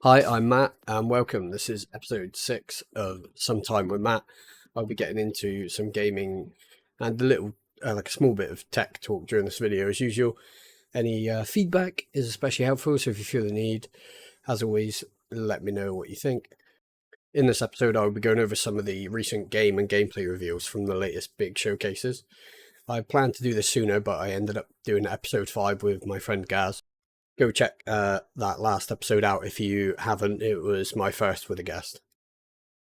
Hi, I'm Matt, and welcome. This is episode 6 of Sometime with Matt. I'll be getting into some gaming and a small bit of tech talk during this video as usual. Any feedback is especially helpful, so if you feel the need, as always, let me know what you think. In this episode, I'll be going over some of the recent game and gameplay reveals from the latest big showcases. I planned to do this sooner, but I ended up doing episode 5 with my friend Gaz. Go check that last episode out if you haven't. It was my first with a guest.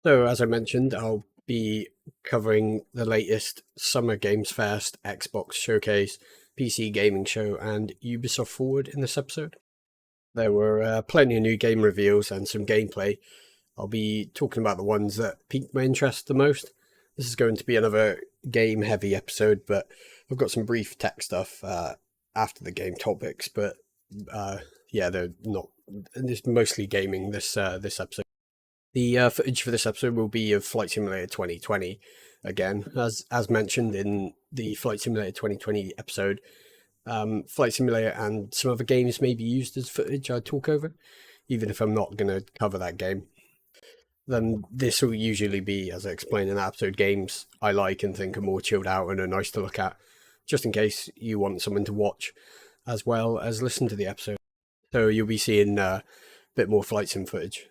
So, as I mentioned, I'll be covering the latest Summer Games Fest, Xbox Showcase, PC Gaming Show, and Ubisoft Forward in this episode. There were plenty of new game reveals and some gameplay. I'll be talking about the ones that piqued my interest the most. This is going to be another game heavy episode, but I've got some brief tech stuff after the game topics, but yeah, they're not. It's mostly gaming this episode. The footage for this episode will be of Flight Simulator 2020 again, as mentioned in the Flight Simulator 2020 episode. Flight Simulator and some other games may be used as footage I talk over, even if I'm not going to cover that game. Then this will usually be, as I explained in that episode, games I like and think are more chilled out and are nice to look at, just in case you want someone to watch as well as listen to the episode. So you'll be seeing a bit more flight sim footage.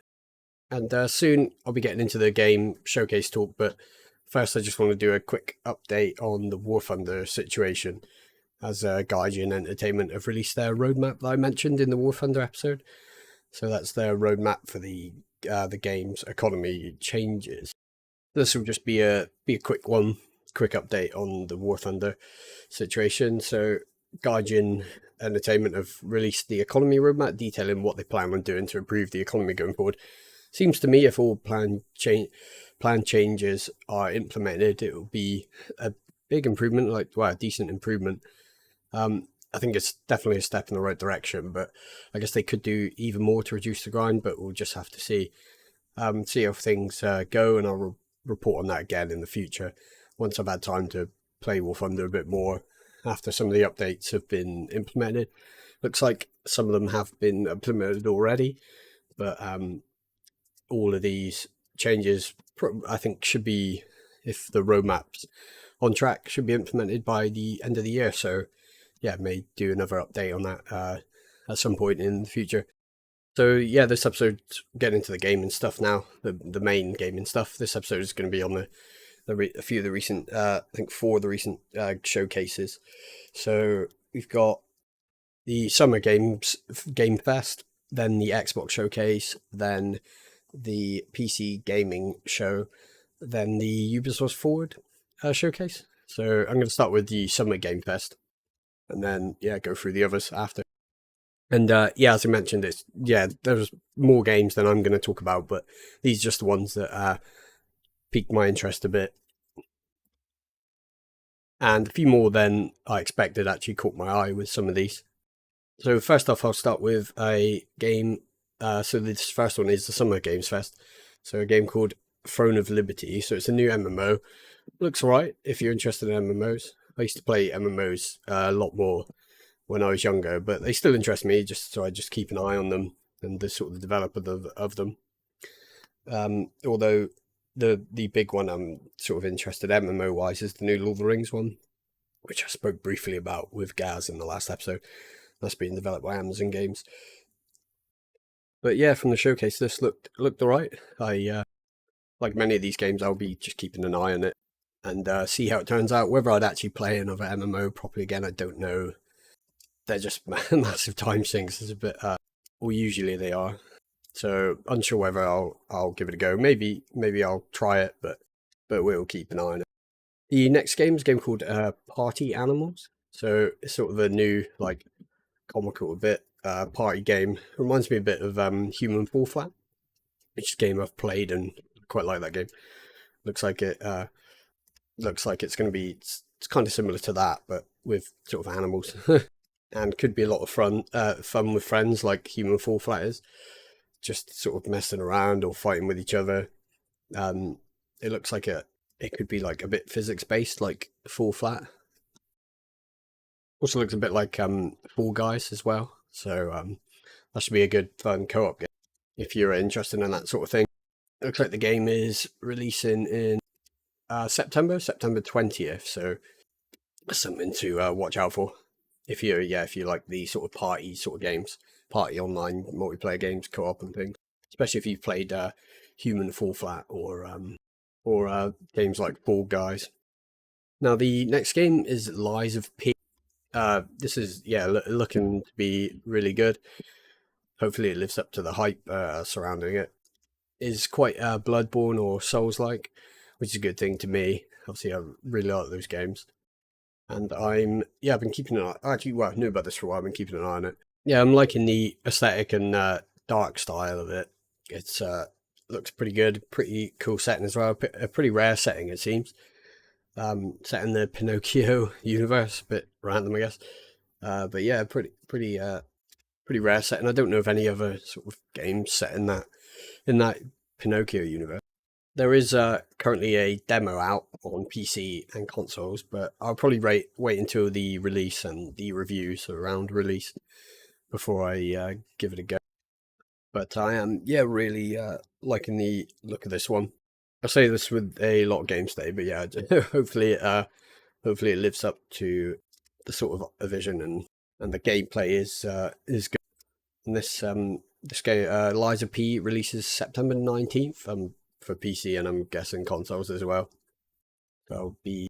And soon I'll be getting into the game showcase talk, but first I just want to do a quick update on the War Thunder situation, as Guardian Entertainment have released their roadmap that I mentioned in the War Thunder episode. So that's their roadmap for the game's economy changes. This will just be a quick update on the War Thunder situation. So Guardian Entertainment have released the economy roadmap detailing what they plan on doing to improve the economy going forward. Seems to me if all plan changes are implemented, it will be a big improvement, a decent improvement. I think it's definitely a step in the right direction, but I guess they could do even more to reduce the grind, but we'll just have to see how things go, and I'll report on that again in the future once I've had time to play War Thunder a bit more after some of the updates have been implemented. Looks like some of them have been implemented already, but all of these changes I think should be, if the roadmap's on track, should be implemented by the end of the year. So yeah, may do another update on that at some point in the future. So yeah, this episode's getting into the gaming stuff now, the main gaming stuff. This episode is going to be on a few of the recent, I think 4 of the recent showcases. So we've got the Summer Games Game Fest, then the Xbox Showcase, then the PC Gaming Show, then the Ubisoft Forward Showcase. So I'm going to start with the Summer Game Fest, and then go through the others after. And as I mentioned, there's more games than I'm going to talk about, but these are just the ones that piqued my interest a bit. And a few more than I expected actually caught my eye with some of these. So first off, I'll start with a game. So this first one is the Summer Games Fest. So a game called Throne of Liberty. So it's a new MMO. Looks alright if you're interested in MMOs. I used to play MMOs a lot more when I was younger, but they still interest me, so I just keep an eye on them and the sort of developer of them. Although the big one I'm sort of interested MMO wise is the new Lord of the Rings one, which I spoke briefly about with Gaz in the last episode. That's being developed by Amazon Games. But yeah, from the showcase, this looked alright. I like many of these games, I'll be just keeping an eye on it and see how it turns out. Whether I'd actually play another MMO properly again, I don't know. They're just massive time sinks. It's a bit, or usually they are. So unsure whether I'll give it a go. Maybe I'll try it, but we'll keep an eye on it. The next game is a game called Party Animals. So it's sort of a new, comical bit party game. Reminds me a bit of Human Fall Flat, which is a game I've played and quite like that game. Looks like it's going to be it's kind of similar to that, but with sort of animals, and could be a lot of fun with friends like Human Fall Flat is. Just sort of messing around or fighting with each other. It looks like it could be like a bit physics based, like Fall Flat. Also looks a bit like Fall Guys as well. So that should be a good fun co-op game. if you're interested in that sort of thing. It looks like the game is releasing in September 20th, so something to watch out for if you like the sort of party sort of games, party online multiplayer games, co-op and things. Especially if you've played Human Fall Flat or games like Fall Guys. Now the next game is Lies of P. This is looking to be really good. Hopefully it lives up to the hype surrounding it. Is quite Bloodborne or Souls-like, which is a good thing to me. Obviously, I really like those games. And I've been keeping an eye. Actually, well, I knew about this for a while. I've been keeping an eye on it. Yeah, I'm liking the aesthetic and dark style of it. It's looks pretty good, pretty cool setting as well. A pretty rare setting, it seems. Set in the Pinocchio universe, a bit random, I guess. But yeah, pretty rare setting. I don't know of any other sort of games set in that Pinocchio universe. There is currently a demo out on PC and consoles, but I'll probably wait until the release and the reviews around release before I give it a go. But I am, really liking the look of this one. I say this with a lot of games today, but yeah, hopefully it lives up to the sort of vision and the gameplay is good. And this game, Lies of P, releases September 19th for PC and I'm guessing consoles as well. So I'll be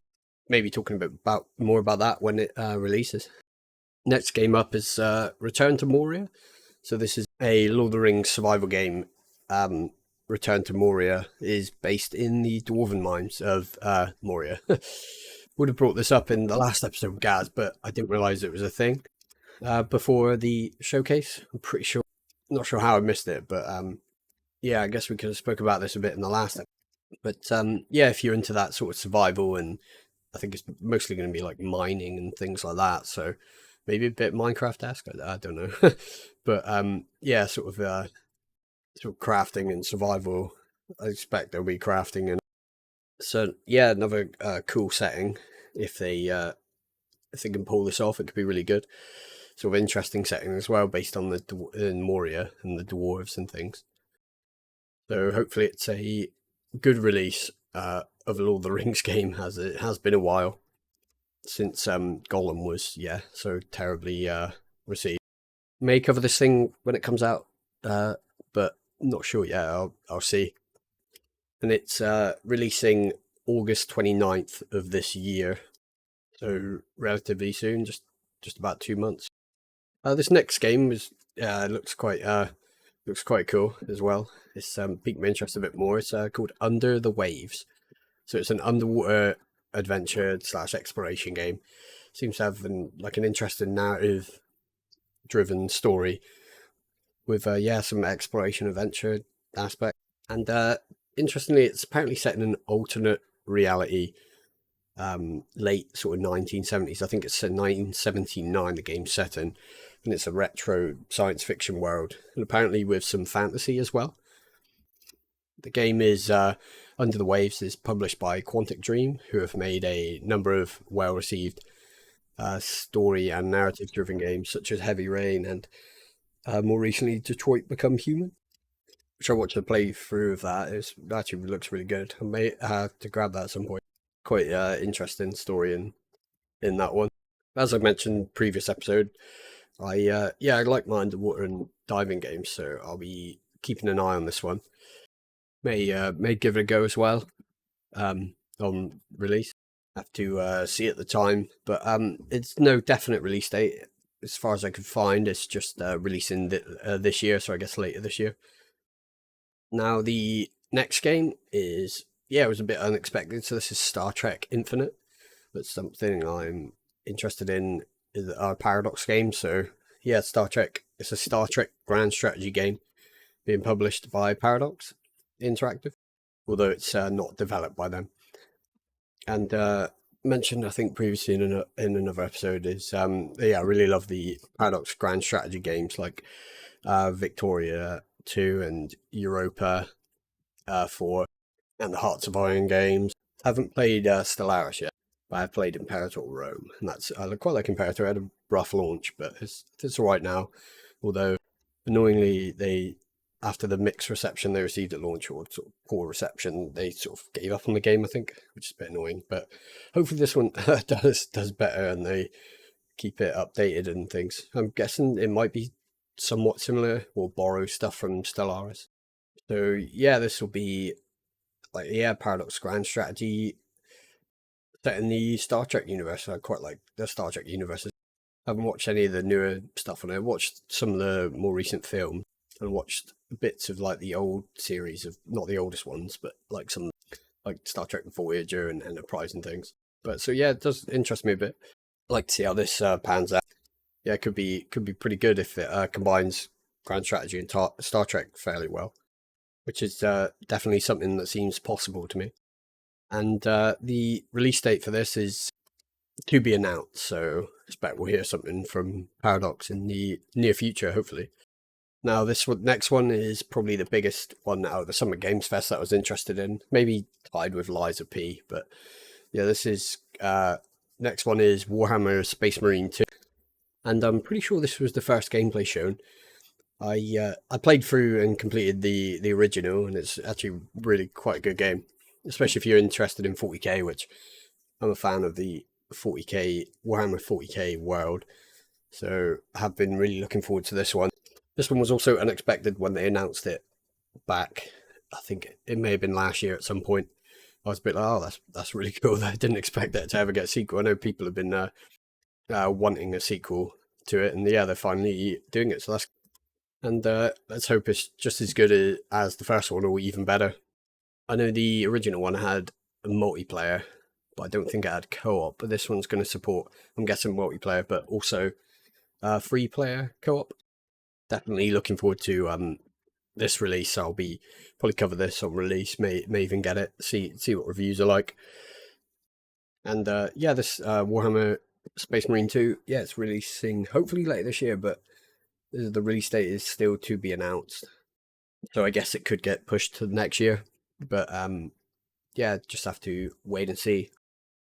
maybe talking more about that when it releases. Next game up is Return to Moria. So this is a Lord of the Rings survival game. Return to Moria is based in the dwarven mines of Moria. Would have brought this up in the last episode of Gaz, but I didn't realise it was a thing before the showcase. I'm pretty sure, not sure how I missed it, but I guess we could have spoke about this a bit in the last episode. But if you're into that sort of survival, and I think it's mostly going to be like mining and things like that, so maybe a bit Minecraft-esque. I don't know, but sort of crafting and survival. I expect there'll be crafting, and so another cool setting. If they can pull this off, it could be really good. Sort of interesting setting as well, based on in Moria and the dwarves and things. So hopefully it's a good release of a Lord of the Rings game, as it has been a while since Gollum was so terribly received. May cover this thing when it comes out, but not sure yet. I'll see. And it's releasing August 29th of this year, so relatively soon, just about 2 months. This next game looks quite cool as well. It's piqued my interest a bit more. It's called Under the Waves. So it's an underwater adventure / exploration game. Seems to have an interesting narrative driven story with some exploration adventure aspect. And interestingly, it's apparently set in an alternate reality, late sort of 1970s. I think it's 1979 the game's set in, and it's a retro science fiction world, and apparently with some fantasy as well. The game is Under the Waves is published by Quantic Dream, who have made a number of well-received story and narrative-driven games, such as Heavy Rain and more recently Detroit Become Human, which I watched a playthrough of that. It actually looks really good. I may have to grab that at some point. Quite interesting story in that one. As I mentioned previous episode, I like my underwater and diving games, so I'll be keeping an eye on this one. May give it a go as well on release. Have to see at the time, but it's no definite release date as far as I could find. It's just releasing this year, so I guess later this year. Now the next game is it was a bit unexpected. So this is Star Trek Infinite. That's something I'm interested in is our Paradox game. So Star Trek. It's a Star Trek grand strategy game being published by Paradox Interactive, although it's not developed by them. And mentioned, I think previously in another episode, is I really love the Paradox grand strategy games like Victoria 2 and Europa 4 and the Hearts of Iron games. I haven't played Stellaris yet, but I've played Imperator Rome, and I quite like Imperator. It had a rough launch, but it's all right now. Although annoyingly, they after the mixed reception they received at launch, or sort of poor reception, they sort of gave up on the game, I think, which is a bit annoying. But hopefully this one does better and they keep it updated and things. I'm guessing it might be somewhat similar or borrow stuff from Stellaris. So yeah, this will be like, yeah, Paradox Grand Strategy set in the Star Trek universe. I quite like the Star Trek universe. I haven't watched any of the newer stuff on it. I watched some of the more recent films and watched bits of like the old series of, not the oldest ones, but like some like Star Trek Voyager and Enterprise and things. But so yeah, it does interest me a bit. I'd like to see how this pans out. Yeah, it could be pretty good if it combines Grand Strategy and Star Trek fairly well, which is definitely something that seems possible to me. And the release date for this is to be announced, so I expect we'll hear something from Paradox in the near future, hopefully. Now, this next one is probably the biggest one out of the Summer Games Fest that I was interested in, maybe tied with Lies of P, but yeah, this is, next one is Warhammer Space Marine 2, and I'm pretty sure this was the first gameplay shown. I played through and completed the original, and it's actually really quite a good game, especially if you're interested in 40k, which I'm a fan of the 40k Warhammer 40k world, so I have been really looking forward to this one. This one was also unexpected when they announced it back. I think it may have been last year at some point. I was a bit like, oh, that's really cool. I didn't expect it to ever get a sequel. I know people have been wanting a sequel to it, and yeah, they're finally doing it. So that's, and let's hope it's just as good as the first one, or even better. I know the original one had a multiplayer, but I don't think it had co-op. But this one's going to support, I'm guessing, multiplayer, but also free player co-op. Definitely looking forward to this release. I'll be probably cover this on release, may even get it, see what reviews are like. And yeah, this Warhammer Space Marine 2, yeah, it's releasing hopefully later this year, but the release date is still to be announced. So I guess it could get pushed to next year. But yeah, just have to wait and see.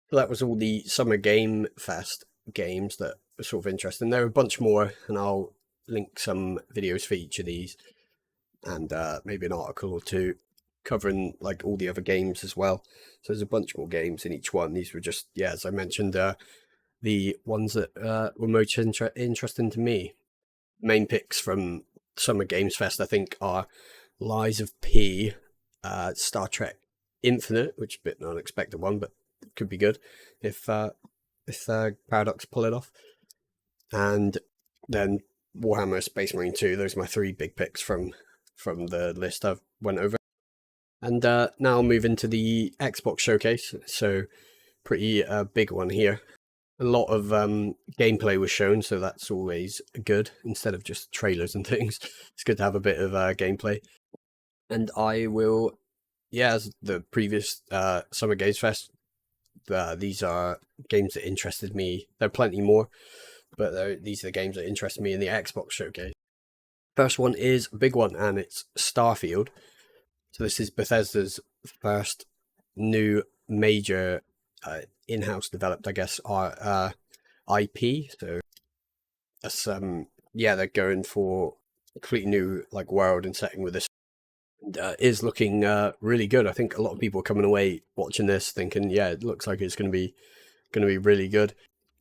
So that was all the Summer Game Fest games that were sort of interesting. There are a bunch more, and I'll link some videos for each of these, and maybe an article or two covering like all the other games as well. So there's a bunch more games in each one. These were just, yeah, as I mentioned, the ones that were most interesting to me. Main picks from Summer Games Fest, I think, are Lies of P, Star Trek Infinite, which is a bit an unexpected one, but could be good if Paradox pull it off. And then Warhammer Space Marine 2. Those are my three big picks from the list I've went over. And now I'll move into the Xbox showcase. So pretty big one here. A lot of gameplay was shown, so that's always good instead of just trailers and things. It's good to have a bit of gameplay. And I will, yeah, as the previous Summer Games Fest, these are games that interested me. There are plenty more, but these are the games that interested me in the Xbox showcase. First one is a big one, and it's Starfield. So this is Bethesda's first new major in-house developed, I guess, IP. So that's yeah, they're going for a completely new like world and setting with this. And, is looking really good. I think a lot of people are coming away watching this thinking, yeah, it looks like it's going to be really good.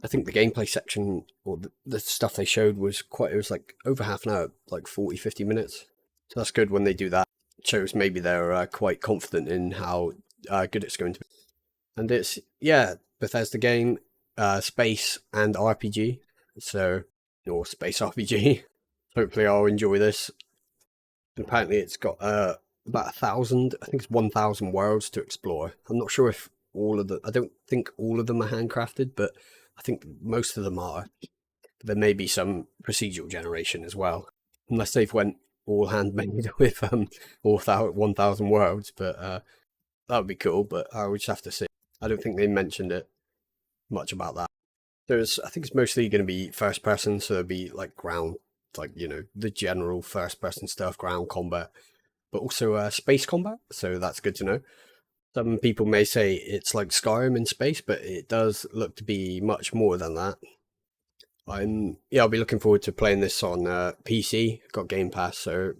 I think the gameplay section or the stuff they showed was it was like over half an hour, like 40-50 minutes. So that's good when they do that. It shows maybe they're quite confident in how good it's going to be. And it's, yeah, Bethesda game, space and RPG. So, or space RPG. Hopefully I'll enjoy this. Apparently it's got about 1,000, I think it's 1,000 worlds to explore. I'm not sure if I don't think all of them are handcrafted, but I think most of them are. There may be some procedural generation as well, unless they've went all handmade with all 1,000 worlds. But that would be cool. But I would just have to see. I don't think they mentioned it much about that. I think it's mostly going to be first person, so there'll be like ground, like the general first person stuff, ground combat, but also space combat. So that's good to know. Some people may say it's like Skyrim in space, but it does look to be much more than that. I'll be looking forward to playing this on PC. Got Game Pass, so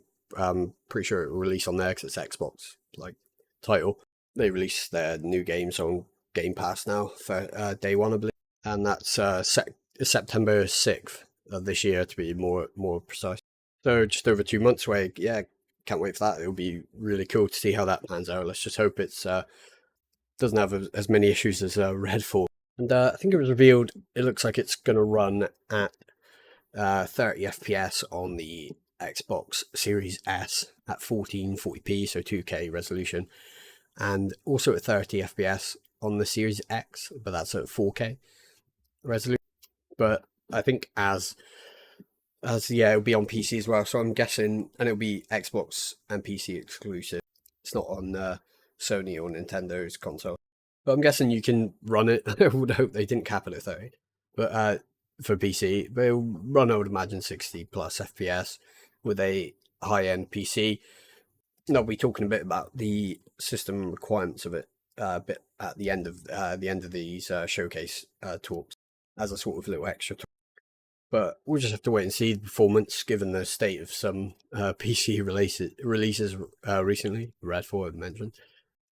pretty sure it will release on there because it's Xbox like title. They release their new games on Game Pass now for day one, I believe, and that's September 6th of this year to be more precise. So just over 2 months away. Yeah, can't wait for that. It'll be really cool to see how that pans out. Let's just hope it's doesn't have as many issues as Redfall. And I think it was revealed. It looks like it's going to run at 30 FPS on the Xbox Series S at 1440p, so 2K resolution, and also at 30 FPS on the Series X, but that's at 4K resolution. But I think as yeah, it'll be on PC as well. So I'm guessing, and it'll be Xbox and PC exclusive. It's not on Sony or Nintendo's console. But I'm guessing you can run it. I would hope they didn't cap it at 30, but for PC, but it'll run, I would imagine, 60 plus FPS with a high-end PC. And I'll be talking a bit about the system requirements of it a bit at the end of these showcase talks as a sort of little extra talk. But we'll just have to wait and see the performance given the state of some PC releases recently. Redfall, I mentioned.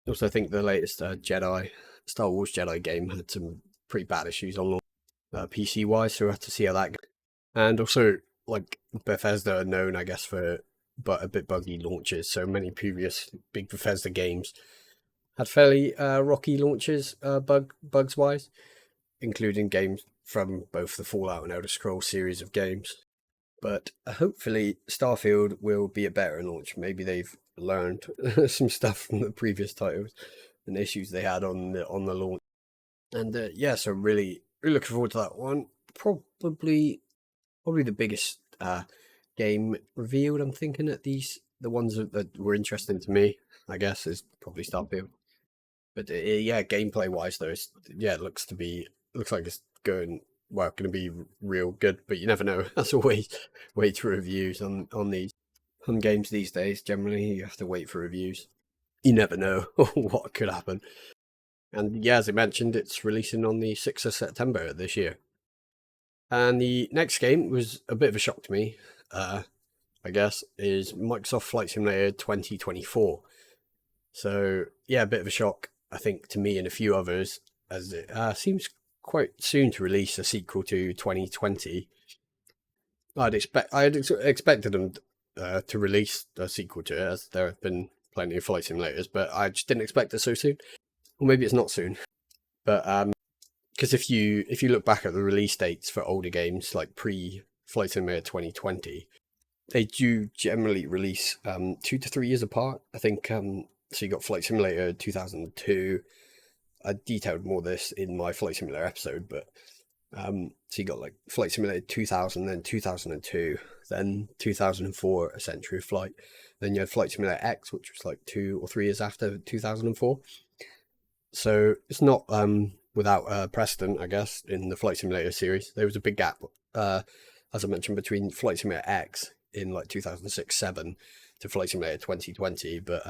Also, I think the latest Star Wars Jedi game had some pretty bad issues on PC wise, so we'll have to see how that goes. And also, like, Bethesda are known, I guess, for a bit buggy launches. So many previous big Bethesda games had fairly rocky launches, bugs wise, including games from both the Fallout and Elder Scrolls series of games. But hopefully Starfield will be a better launch. Maybe they've learned some stuff from the previous titles and issues they had on the launch. And yeah, so really looking forward to that one. Probably the biggest game revealed, I'm thinking, at the ones that were interesting to me, I guess, is probably Starfield. But yeah, gameplay wise though, it looks like it's going to be real good, but you never know. That's always wait for reviews on games these days. Generally, you have to wait for reviews. You never know what could happen. And yeah, as I mentioned, it's releasing on the 6th of September this year. And the next game was a bit of a shock to me, I guess, is Microsoft Flight Simulator 2024. So yeah, a bit of a shock, I think, to me and a few others, as it seems quite soon to release a sequel to 2020. I had expected them to release a sequel to it, as there have been plenty of flight simulators, but I just didn't expect it so soon. Or maybe it's not soon. But because if you look back at the release dates for older games like pre-Flight Simulator 2020, they do generally release 2 to 3 years apart. I think so. You got Flight Simulator 2002. I detailed more of this in my Flight Simulator episode, but so you got like Flight Simulator 2000, then 2002, then 2004, A Century of Flight. Then you had Flight Simulator X, which was like 2 or 3 years after 2004. So it's not without precedent, I guess, in the Flight Simulator series. There was a big gap, as I mentioned, between Flight Simulator X in like 2006-07 to Flight Simulator 2020. But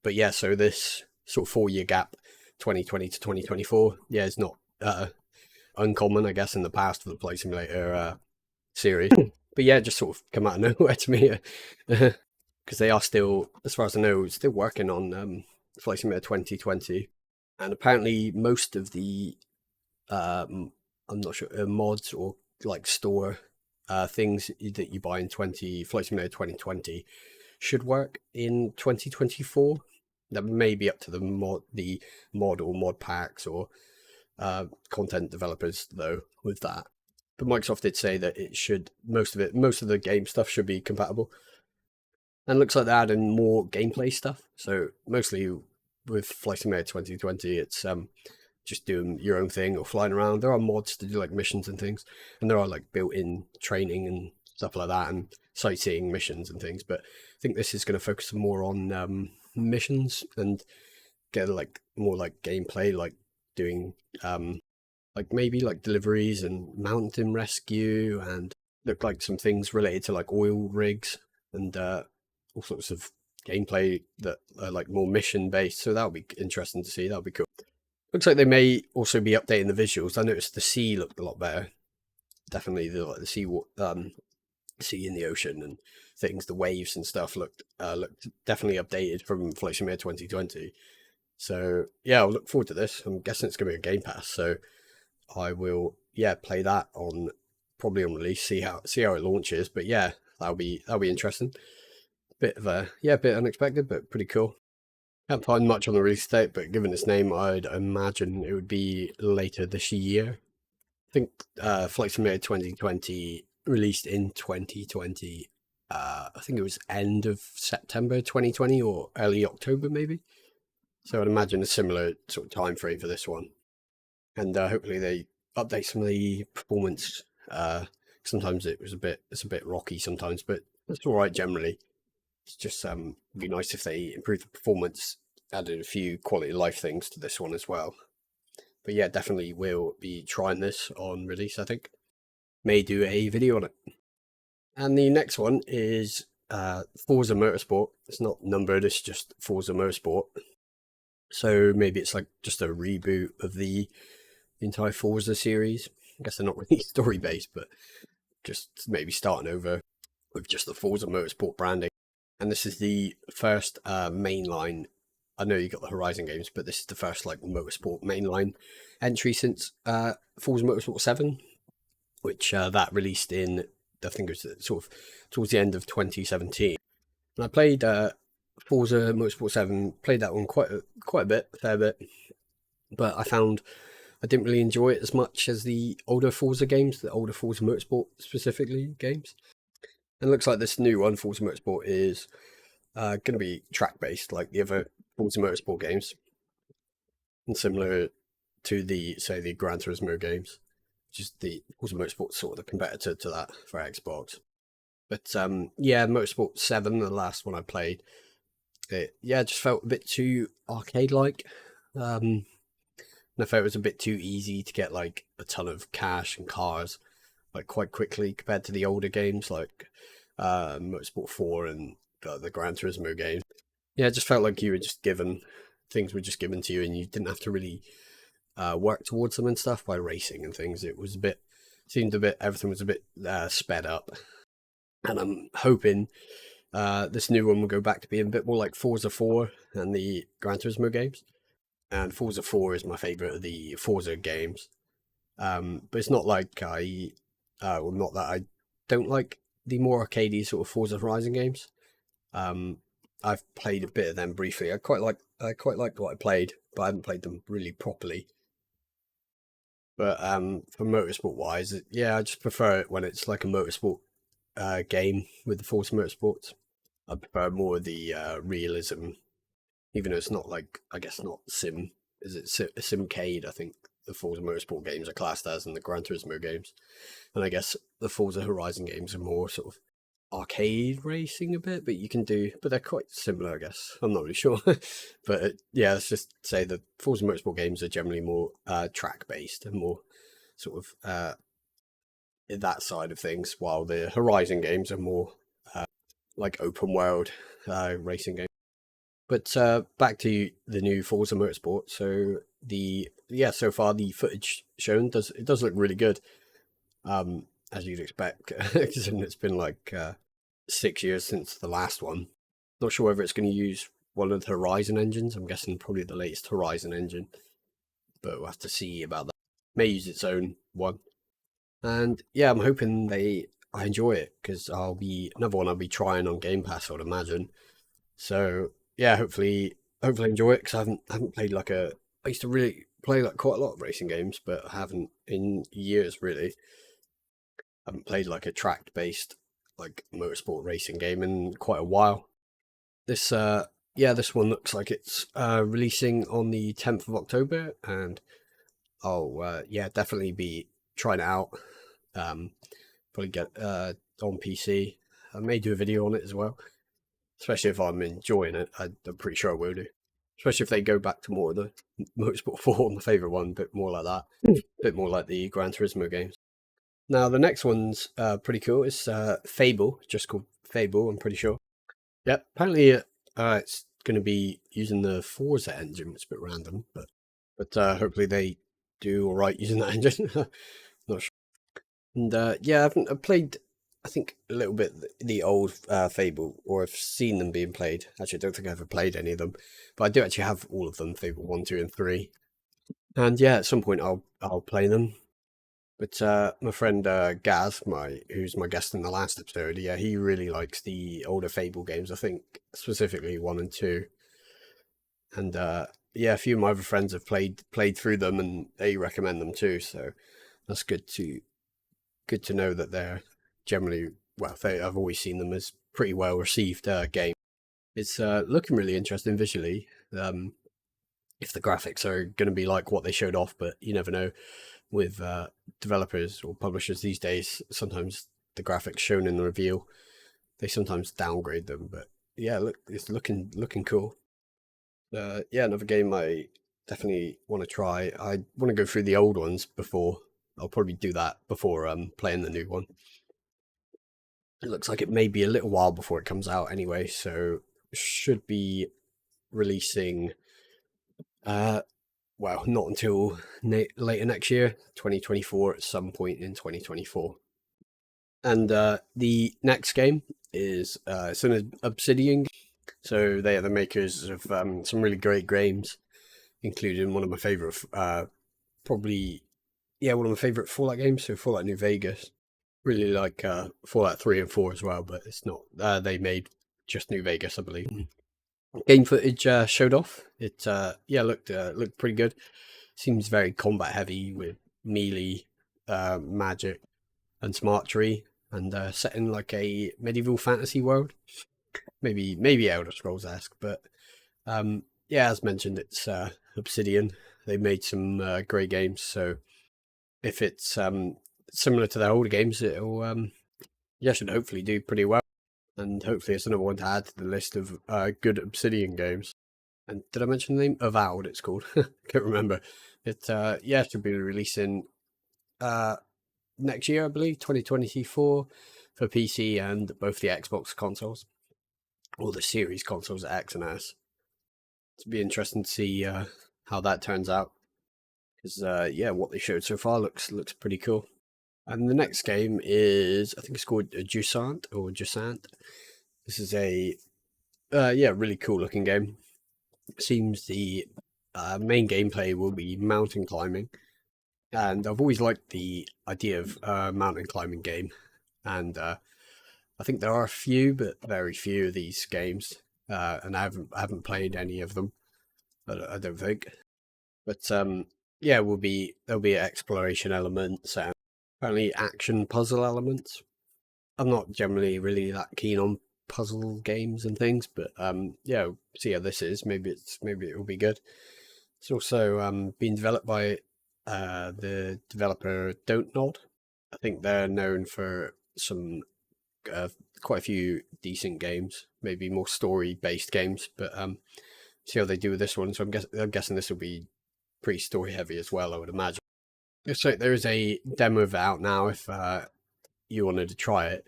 yeah, so this sort of 4-year gap, 2020 to 2024, yeah, it's not uncommon, I guess, in the past for the Flight Simulator series. But yeah, just sort of come out of nowhere to me, because they are still, as far as I know, still working on Flight Simulator 2020, and apparently most of the I'm not sure mods or like store things that you buy in Flight Simulator 2020 should work in 2024. That may be up to the mod or mod packs or content developers though with that. But Microsoft did say that it should, most of the game stuff should be compatible. And it looks like they're adding more gameplay stuff. So mostly with Flight Simulator 2020, it's just doing your own thing or flying around. There are mods to do like missions and things, and there are like built-in training and stuff like that, and sightseeing missions and things. But I think this is going to focus more on missions and get like more like gameplay, like doing like maybe like deliveries and mountain rescue, and look like some things related to like oil rigs and all sorts of gameplay that are like more mission based. So that'll be interesting to see. That'll be cool. Looks like they may also be updating the visuals. I noticed the sea looked a lot better. Definitely the sea sea in the ocean and things. The waves and stuff looked definitely updated from Flight Simulator 2020. So yeah, I'll look forward to this. I'm guessing it's going to be a Game Pass, so I will play that on probably on release. See how it launches. But yeah, that'll be interesting. Bit of a bit unexpected, but pretty cool. Can't find much on the release date, but given its name, I'd imagine it would be later this year. I think Flight Simulator 2020 released in 2020. I think it was end of September 2020 or early October maybe. So I'd imagine a similar sort of time frame for this one. And hopefully they update some of the performance. Sometimes it's a bit rocky sometimes, but it's all right generally. It's just be nice if they improve the performance, added a few quality of life things to this one as well. But yeah, definitely will be trying this on release, I think. May do a video on it. And the next one is Forza Motorsport. It's not numbered, it's just Forza Motorsport. So maybe it's like just a reboot of the entire Forza series. I guess they're not really story based, but just maybe starting over with just the Forza Motorsport branding. And this is the first mainline. I know you got the Horizon games, but this is the first like motorsport mainline entry since Forza Motorsport 7, which that released in, I think it was sort of towards the end of 2017. And I played Forza Motorsport 7, played that one quite a bit, a fair bit, but I found I didn't really enjoy it as much as the older Forza games, the older Forza Motorsport specifically games. And it looks like this new one, Forza Motorsport, is going to be track-based like the other Forza Motorsport games. And similar to the Gran Turismo games, which is the Forza Motorsport sort of the competitor to that for Xbox. But Motorsport 7, the last one I played, it just felt a bit too arcade-like. And I felt it was a bit too easy to get like a ton of cash and cars like quite quickly compared to the older games like Motorsport 4 and the Gran Turismo games. Yeah, it just felt like you were just given, things were just given to you and you didn't have to really work towards them and stuff by racing and things. It was everything was a bit sped up. And I'm hoping this new one will go back to being a bit more like Forza 4 and the Gran Turismo games. And Forza 4 is my favourite of the Forza games. But it's not like not that I don't like the more arcadey sort of Forza Horizon games. I've played a bit of them briefly. I quite liked what I played, but I haven't played them really properly. But for motorsport wise, I just prefer it when it's like a motorsport game with the Forza Motorsports. I prefer more of the realism, even though it's not like, I guess not sim. Is it Simcade? I think the Forza Motorsport games are classed as, and the Gran Turismo games. And I guess the Forza Horizon games are more sort of arcade racing a bit, but they're quite similar, I guess. I'm not really sure. But let's just say the Forza Motorsport games are generally more track based and more sort of that side of things, while the Horizon games are more like open world racing games. But back to the new Forza Motorsport. So so far the footage shown does look really good, as you'd expect, because it's been like 6 years since the last one. Not sure whether it's going to use one of the Horizon engines. I'm guessing probably the latest Horizon engine, but we'll have to see about that. May use its own one. And I'm hoping I enjoy it, because I'll be trying on Game Pass, I would imagine. So hopefully enjoy it, because I haven't played I used to really play like quite a lot of racing games, but I haven't in years really. I haven't played like a track based like motorsport racing game in quite a while. This this one looks like it's releasing on the 10th of October, and I'll definitely be trying it out. Probably get on PC. I may do a video on it as well, especially if I'm enjoying it. I'm pretty sure I will do. Especially if they go back to more of the Motorsport 4, my favourite one, a bit more like that. A bit more like the Gran Turismo games. Now, the next one's pretty cool. It's Fable, just called Fable, I'm pretty sure. Yep, apparently it's going to be using the Forza engine, which is a bit random, but hopefully they do all right using that engine. Not sure. And I've played I think a little bit the old Fable, or I've seen them being played. Actually, I don't think I ever played any of them, but I do actually have all of them: Fable 1, 2, and 3. And yeah, at some point I'll play them. But my friend Gaz, who's my guest in the last episode, yeah, he really likes the older Fable games. I think specifically 1 and 2. And yeah, a few of my other friends have played through them, and they recommend them too. So that's good to know that they're generally, well, I've always seen them as pretty well received games. It's looking really interesting visually. If the graphics are going to be like what they showed off, but you never know with developers or publishers these days. Sometimes the graphics shown in the reveal, they sometimes downgrade them. But yeah, look, it's looking cool. Yeah, another game I definitely want to try. I want to go through the old ones before. I'll probably do that before playing the new one. It looks like it may be a little while before it comes out anyway, so should be releasing uh well, not until later next year, 2024, at some point in 2024. And the next game is it's an Obsidian. So they are the makers of some really great games, including one of my favorite, probably, yeah, one of my favorite Fallout games. So Fallout New Vegas. Really like Fallout 3 and 4 as well, but it's not. They made just New Vegas, I believe. Game footage showed off. It yeah, looked pretty good. Seems very combat heavy with melee, magic, and smart tree, and set in like a medieval fantasy world. Maybe Elder Scrolls esque, but yeah, as mentioned, it's Obsidian. They made some great games, so if it's similar to their older games, it'll yeah, should hopefully do pretty well. And hopefully it's another one to add to the list of good Obsidian games. And did I mention the name? Avowed, it's called. Can't remember. It yeah, should be releasing uh next year, I believe, 2024, for PC and both the Xbox consoles, or the Series consoles, X and S. It'd be interesting to see how that turns out, because yeah, what they showed so far looks pretty cool. And the next game is, I think it's called Jusant or Jusant. This is a yeah, really cool looking game. Seems the main gameplay will be mountain climbing, and I've always liked the idea of a mountain climbing game. And I think there are a few, but very few of these games, and I haven't played any of them. I don't think. But yeah, there'll be exploration elements and apparently action puzzle elements. I'm not generally really that keen on puzzle games and things, but yeah, see how this is. Maybe it will be good. It's also being developed by the developer Don't Nod. I think they're known for some uh, quite a few decent games, maybe more story based games, but see how they do with this one. So I'm guessing this will be pretty story heavy as well, I would imagine. So there is a demo of it out now if you wanted to try it,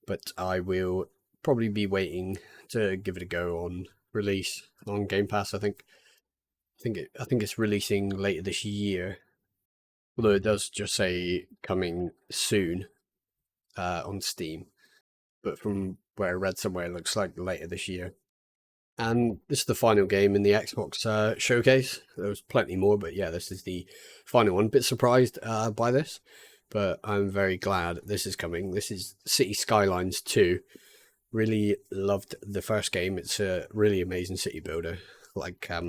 but I will probably be waiting to give it a go on release on Game Pass. I think it's releasing later this year, although it does just say coming soon on Steam. But from where I read somewhere, it looks like later this year. And this is the final game in the Xbox showcase. There was plenty more, but yeah, this is the final one. Bit surprised by this, but I'm very glad this is coming. This is City Skylines 2. Really loved the first game. It's a really amazing city builder. Like, I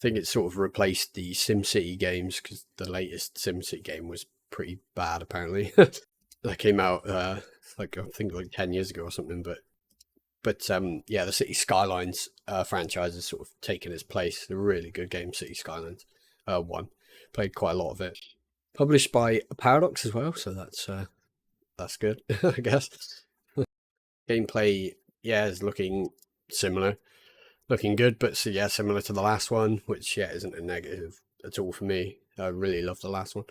think it sort of replaced the SimCity games, because the latest SimCity game was pretty bad, apparently. That came out like, I think like 10 years ago or something, but yeah, the City Skylines franchise has sort of taken its place. A really good game, City Skylines 1. Played quite a lot of it. Published by Paradox as well, so that's good, I guess. Gameplay, yeah, is looking similar, looking good, but so yeah, similar to the last one, which yeah isn't a negative at all for me. I really love the last one,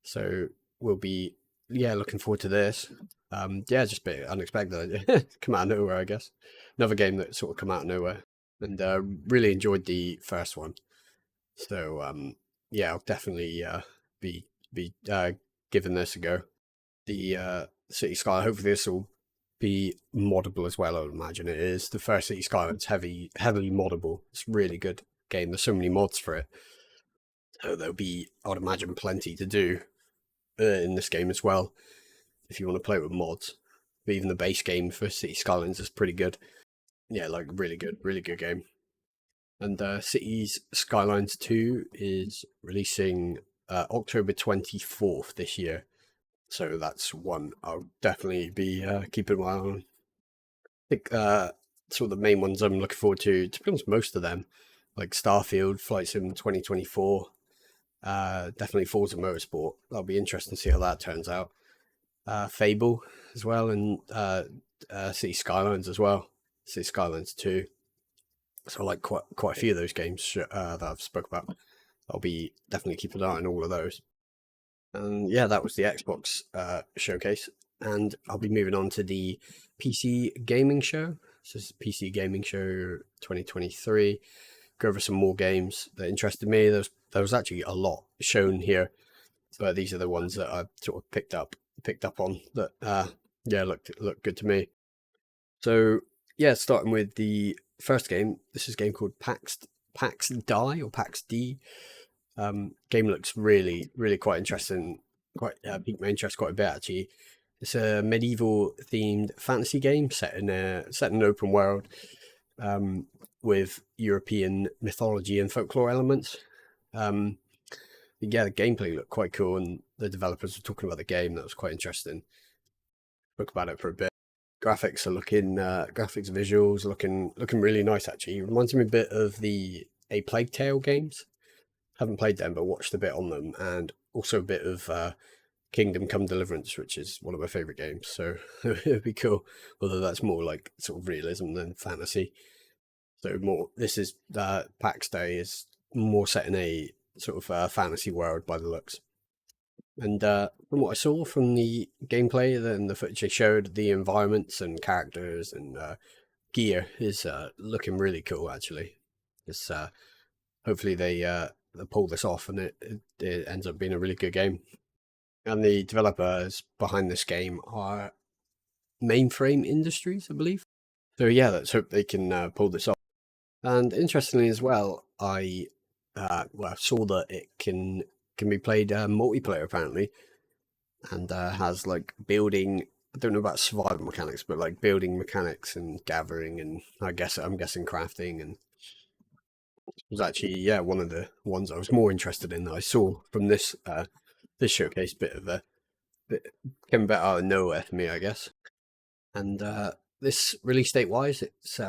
so we'll be yeah looking forward to this. Yeah, just a bit unexpected. Come out of nowhere, I guess. Another game that sort of come out of nowhere, and really enjoyed the first one. So yeah, I'll definitely be giving this a go. The City Sky. Hopefully this will be moddable as well. I would imagine it is. The first City Skylines heavily moddable. It's a really good game. There's so many mods for it. So there'll be, I would imagine, plenty to do in this game as well, if you want to play with mods. But even the base game for City Skylines is pretty good. Yeah, like really good game. And Cities Skylines 2 is releasing October 24th this year. So that's one I'll definitely be keeping an eye on. I think sort of the main ones I'm looking forward to be honest, most of them, like Starfield, Flight Sim 2024, definitely Forza Motorsport. That'll be interesting to see how that turns out. Fable as well, and City Skylines as well. City Skylines 2. So I like quite a few of those games that I've spoke about. I'll be definitely keeping an eye on all of those. And yeah, that was the Xbox showcase. And I'll be moving on to the PC gaming show. So this is PC Gaming Show 2023. Go over some more games that interested me. There was actually a lot shown here, but these are the ones that I sort of picked up on that yeah, looked good to me. So yeah, starting with the first game. This is a game called PAX Die or PAX D. Game looks really quite interesting. Quite piqued my interest quite a bit actually. It's a medieval themed fantasy game set in an open world, with European mythology and folklore elements. Yeah, the gameplay looked quite cool, and the developers were talking about the game. That was quite interesting. Spoke about it for a bit. Graphics are graphics visuals looking really nice actually. It reminds me a bit of the A Plague Tale games. Haven't played them, but watched a bit on them, and also a bit of Kingdom Come Deliverance, which is one of my favorite games. So it'd be cool, although that's more like sort of realism than fantasy. So more, this is PAX Day is more set in a sort of fantasy world by the looks. And from what I saw from the gameplay and the footage they showed, the environments and characters and gear is looking really cool actually. It's hopefully they pull this off and it ends up being a really good game. And the developers behind this game are Mainframe Industries, I believe. So yeah, let's hope they can pull this off. And interestingly as well, I saw that it can be played multiplayer apparently, and has like building. I don't know about survival mechanics, but like building mechanics and gathering, and I'm guessing crafting, and it was actually one of the ones I was more interested in that I saw from this this showcase. Came a bit out of nowhere for me, I guess. And this release date wise, it's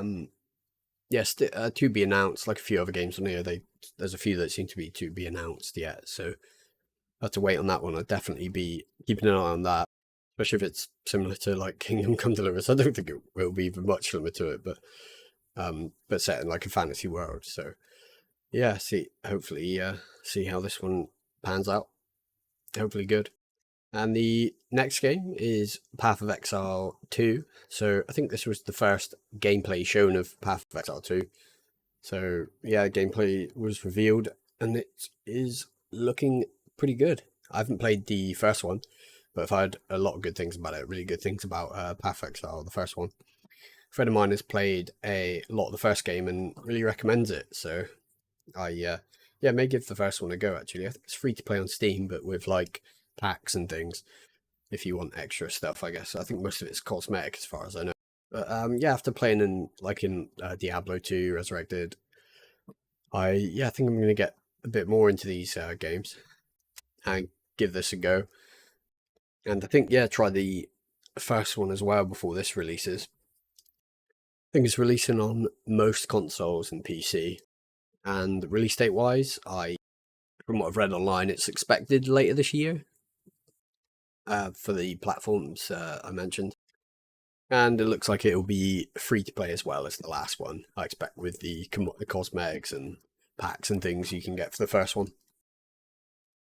yes, to be announced. Like a few other games on here, there's a few that seem to be announced yet. So I have to wait on that one. I'd definitely be keeping an eye on that, especially if it's similar to like Kingdom Come Deliverance. I don't think it will be much similar to it, but set in like a fantasy world. So yeah, hopefully see how this one pans out. Hopefully good. And the next game is Path of Exile 2. So I think this was the first gameplay shown of Path of Exile 2. So yeah, gameplay was revealed and it is looking pretty good. I haven't played the first one, but I've heard a lot of good things about it. Really good things about Path of Exile, the first one. A friend of mine has played a lot of the first game and really recommends it. So I may give the first one a go actually. I think it's free to play on Steam, but with like packs and things if you want extra stuff, I guess. I think most of it's cosmetic as far as I know. But yeah, after playing in Diablo 2 Resurrected, I think I'm gonna get a bit more into these games and give this a go. And I think try the first one as well before this releases. I think it's releasing on most consoles and PC. And release date wise, from what I've read online, it's expected later this year. For the platforms I mentioned. And it looks like it'll be free to play as well as the last one, I expect, with the cosmetics and packs and things you can get for the first one.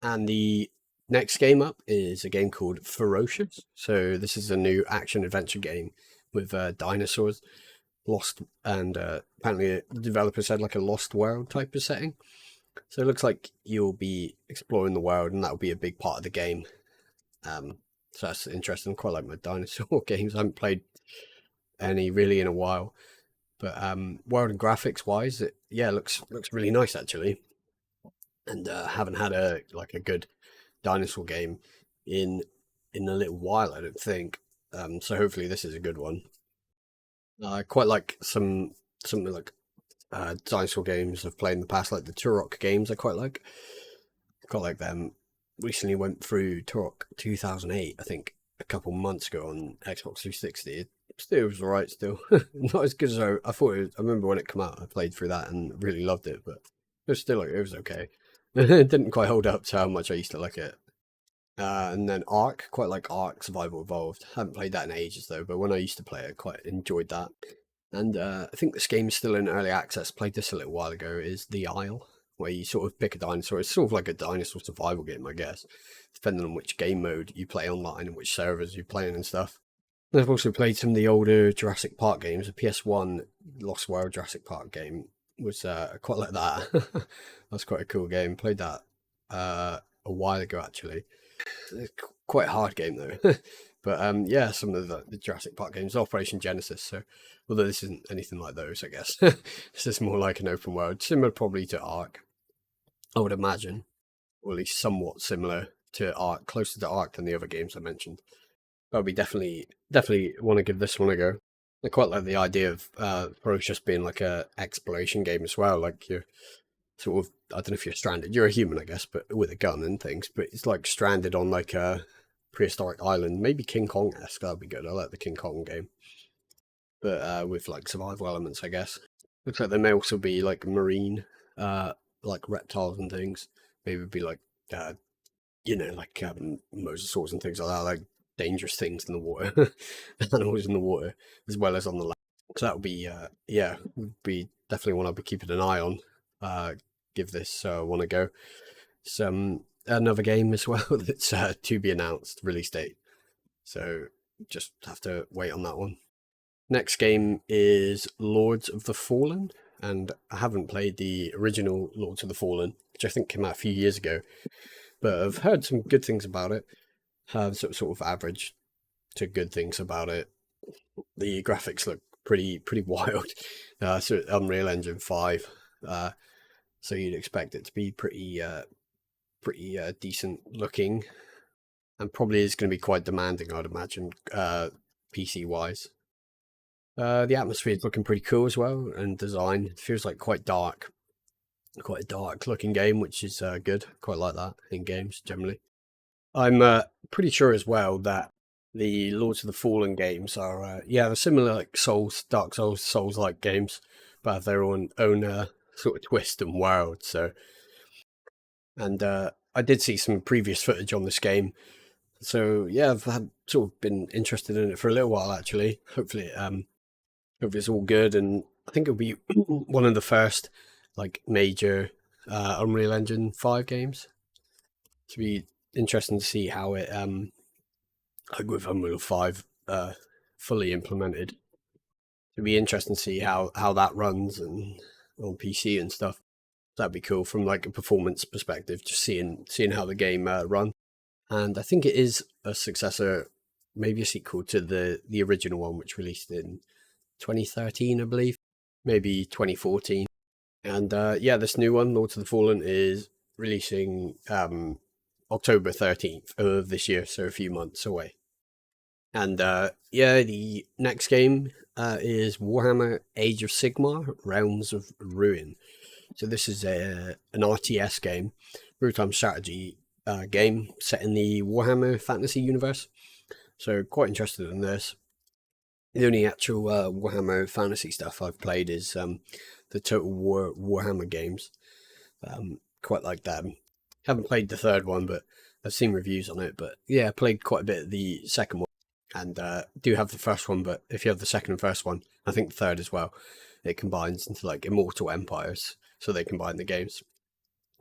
And the next game up is a game called Ferocious. So this is a new action-adventure game with dinosaurs, lost, and apparently the developer said like a Lost World type of setting. So it looks like you'll be exploring the world, and that'll be a big part of the game. So that's interesting. Quite like my dinosaur games. I haven't played any really in a while. But world and graphics wise, it looks really nice actually. And haven't had a good dinosaur game in a little while, I don't think. So hopefully this is a good one. I quite like something like dinosaur games I've played in the past, like the Turok games. I quite like them. Recently went through Turok 2008, I think, a couple months ago on Xbox 360. It was alright still. Not as good as I thought it was. I remember when it came out, I played through that and really loved it, but it was still it was okay. It didn't quite hold up to how much I used to like it. And then Ark, quite like Ark Survival Evolved. Haven't played that in ages though, but when I used to play it, I quite enjoyed that. And I think this game's still in early access. Played this a little while ago. Is The Isle, where you sort of pick a dinosaur. It's sort of like a dinosaur survival game, I guess, depending on which game mode you play online and which servers you're playing and stuff. I've also played some of the older Jurassic Park games. The PS1 Lost World Jurassic Park game was quite like that. That's quite a cool game. Played that a while ago actually. It's quite a hard game though. But yeah, some of the Jurassic Park games, Operation Genesis. So, although this isn't anything like those, I guess this is more like an open world, similar probably to Ark, I would imagine, or at least somewhat similar to Ark, closer to Ark than the other games I mentioned. But we definitely want to give this one a go. I quite like the idea of Ferocious being like a exploration game as well. Like you're sort of, I don't know if you're stranded. You're a human, I guess, but with a gun and things. But it's like stranded on like a prehistoric island, maybe King Kong-esque. That'd be good. I like the King Kong game, but with like survival elements, I guess. Looks like there may also be like marine, like reptiles and things. Maybe it'd be like, uh, like mosasaurs and things like that, like dangerous things in the water, animals in the water as well as on the land. So that would be, would be definitely one I'll be keeping an eye on. Give this one a go. Some another game as well that's to be announced release date. So just have to wait on that one. Next game is Lords of the Fallen, and I haven't played the original Lords of the Fallen, which I think came out a few years ago, but I've heard some good things about it. Have sort of average to good things about it. The graphics look pretty wild. So Unreal Engine 5, so you'd expect it to be pretty decent looking, and probably is going to be quite demanding, I'd imagine, PC wise. The atmosphere is looking pretty cool as well, and design. It feels like quite a dark looking game, which is good. Quite like that in games generally. I'm pretty sure as well that the Lords of the Fallen games are they're similar like Dark Souls like games, but have their own sort of twist and world. So, and I did see some previous footage on this game. So yeah, I've sort of been interested in it for a little while actually. Hopefully, hope it's all good, and I think it'll be one of the first like major Unreal Engine 5 games. To be interesting to see how it like with Unreal 5 fully implemented. It'd be interesting to see how that runs and on PC and stuff. That'd be cool from like a performance perspective, just seeing how the game run. And I think it is a successor, maybe a sequel to the original one, which released in 2013, I believe, maybe 2014. And this new one, Lords of the Fallen, is releasing October 13th of this year, so a few months away. And the next game is Warhammer Age of Sigmar Realms of Ruin. So this is an RTS game, real-time strategy game set in the Warhammer fantasy universe. So quite interested in this. The only actual Warhammer fantasy stuff I've played is the Total War Warhammer games. Quite like them. Haven't played the third one, but I've seen reviews on it. But yeah, I played quite a bit of the second one, and do have the first one. But if you have the second and first one, I think the third as well, it combines into like Immortal Empires. So they combine the games.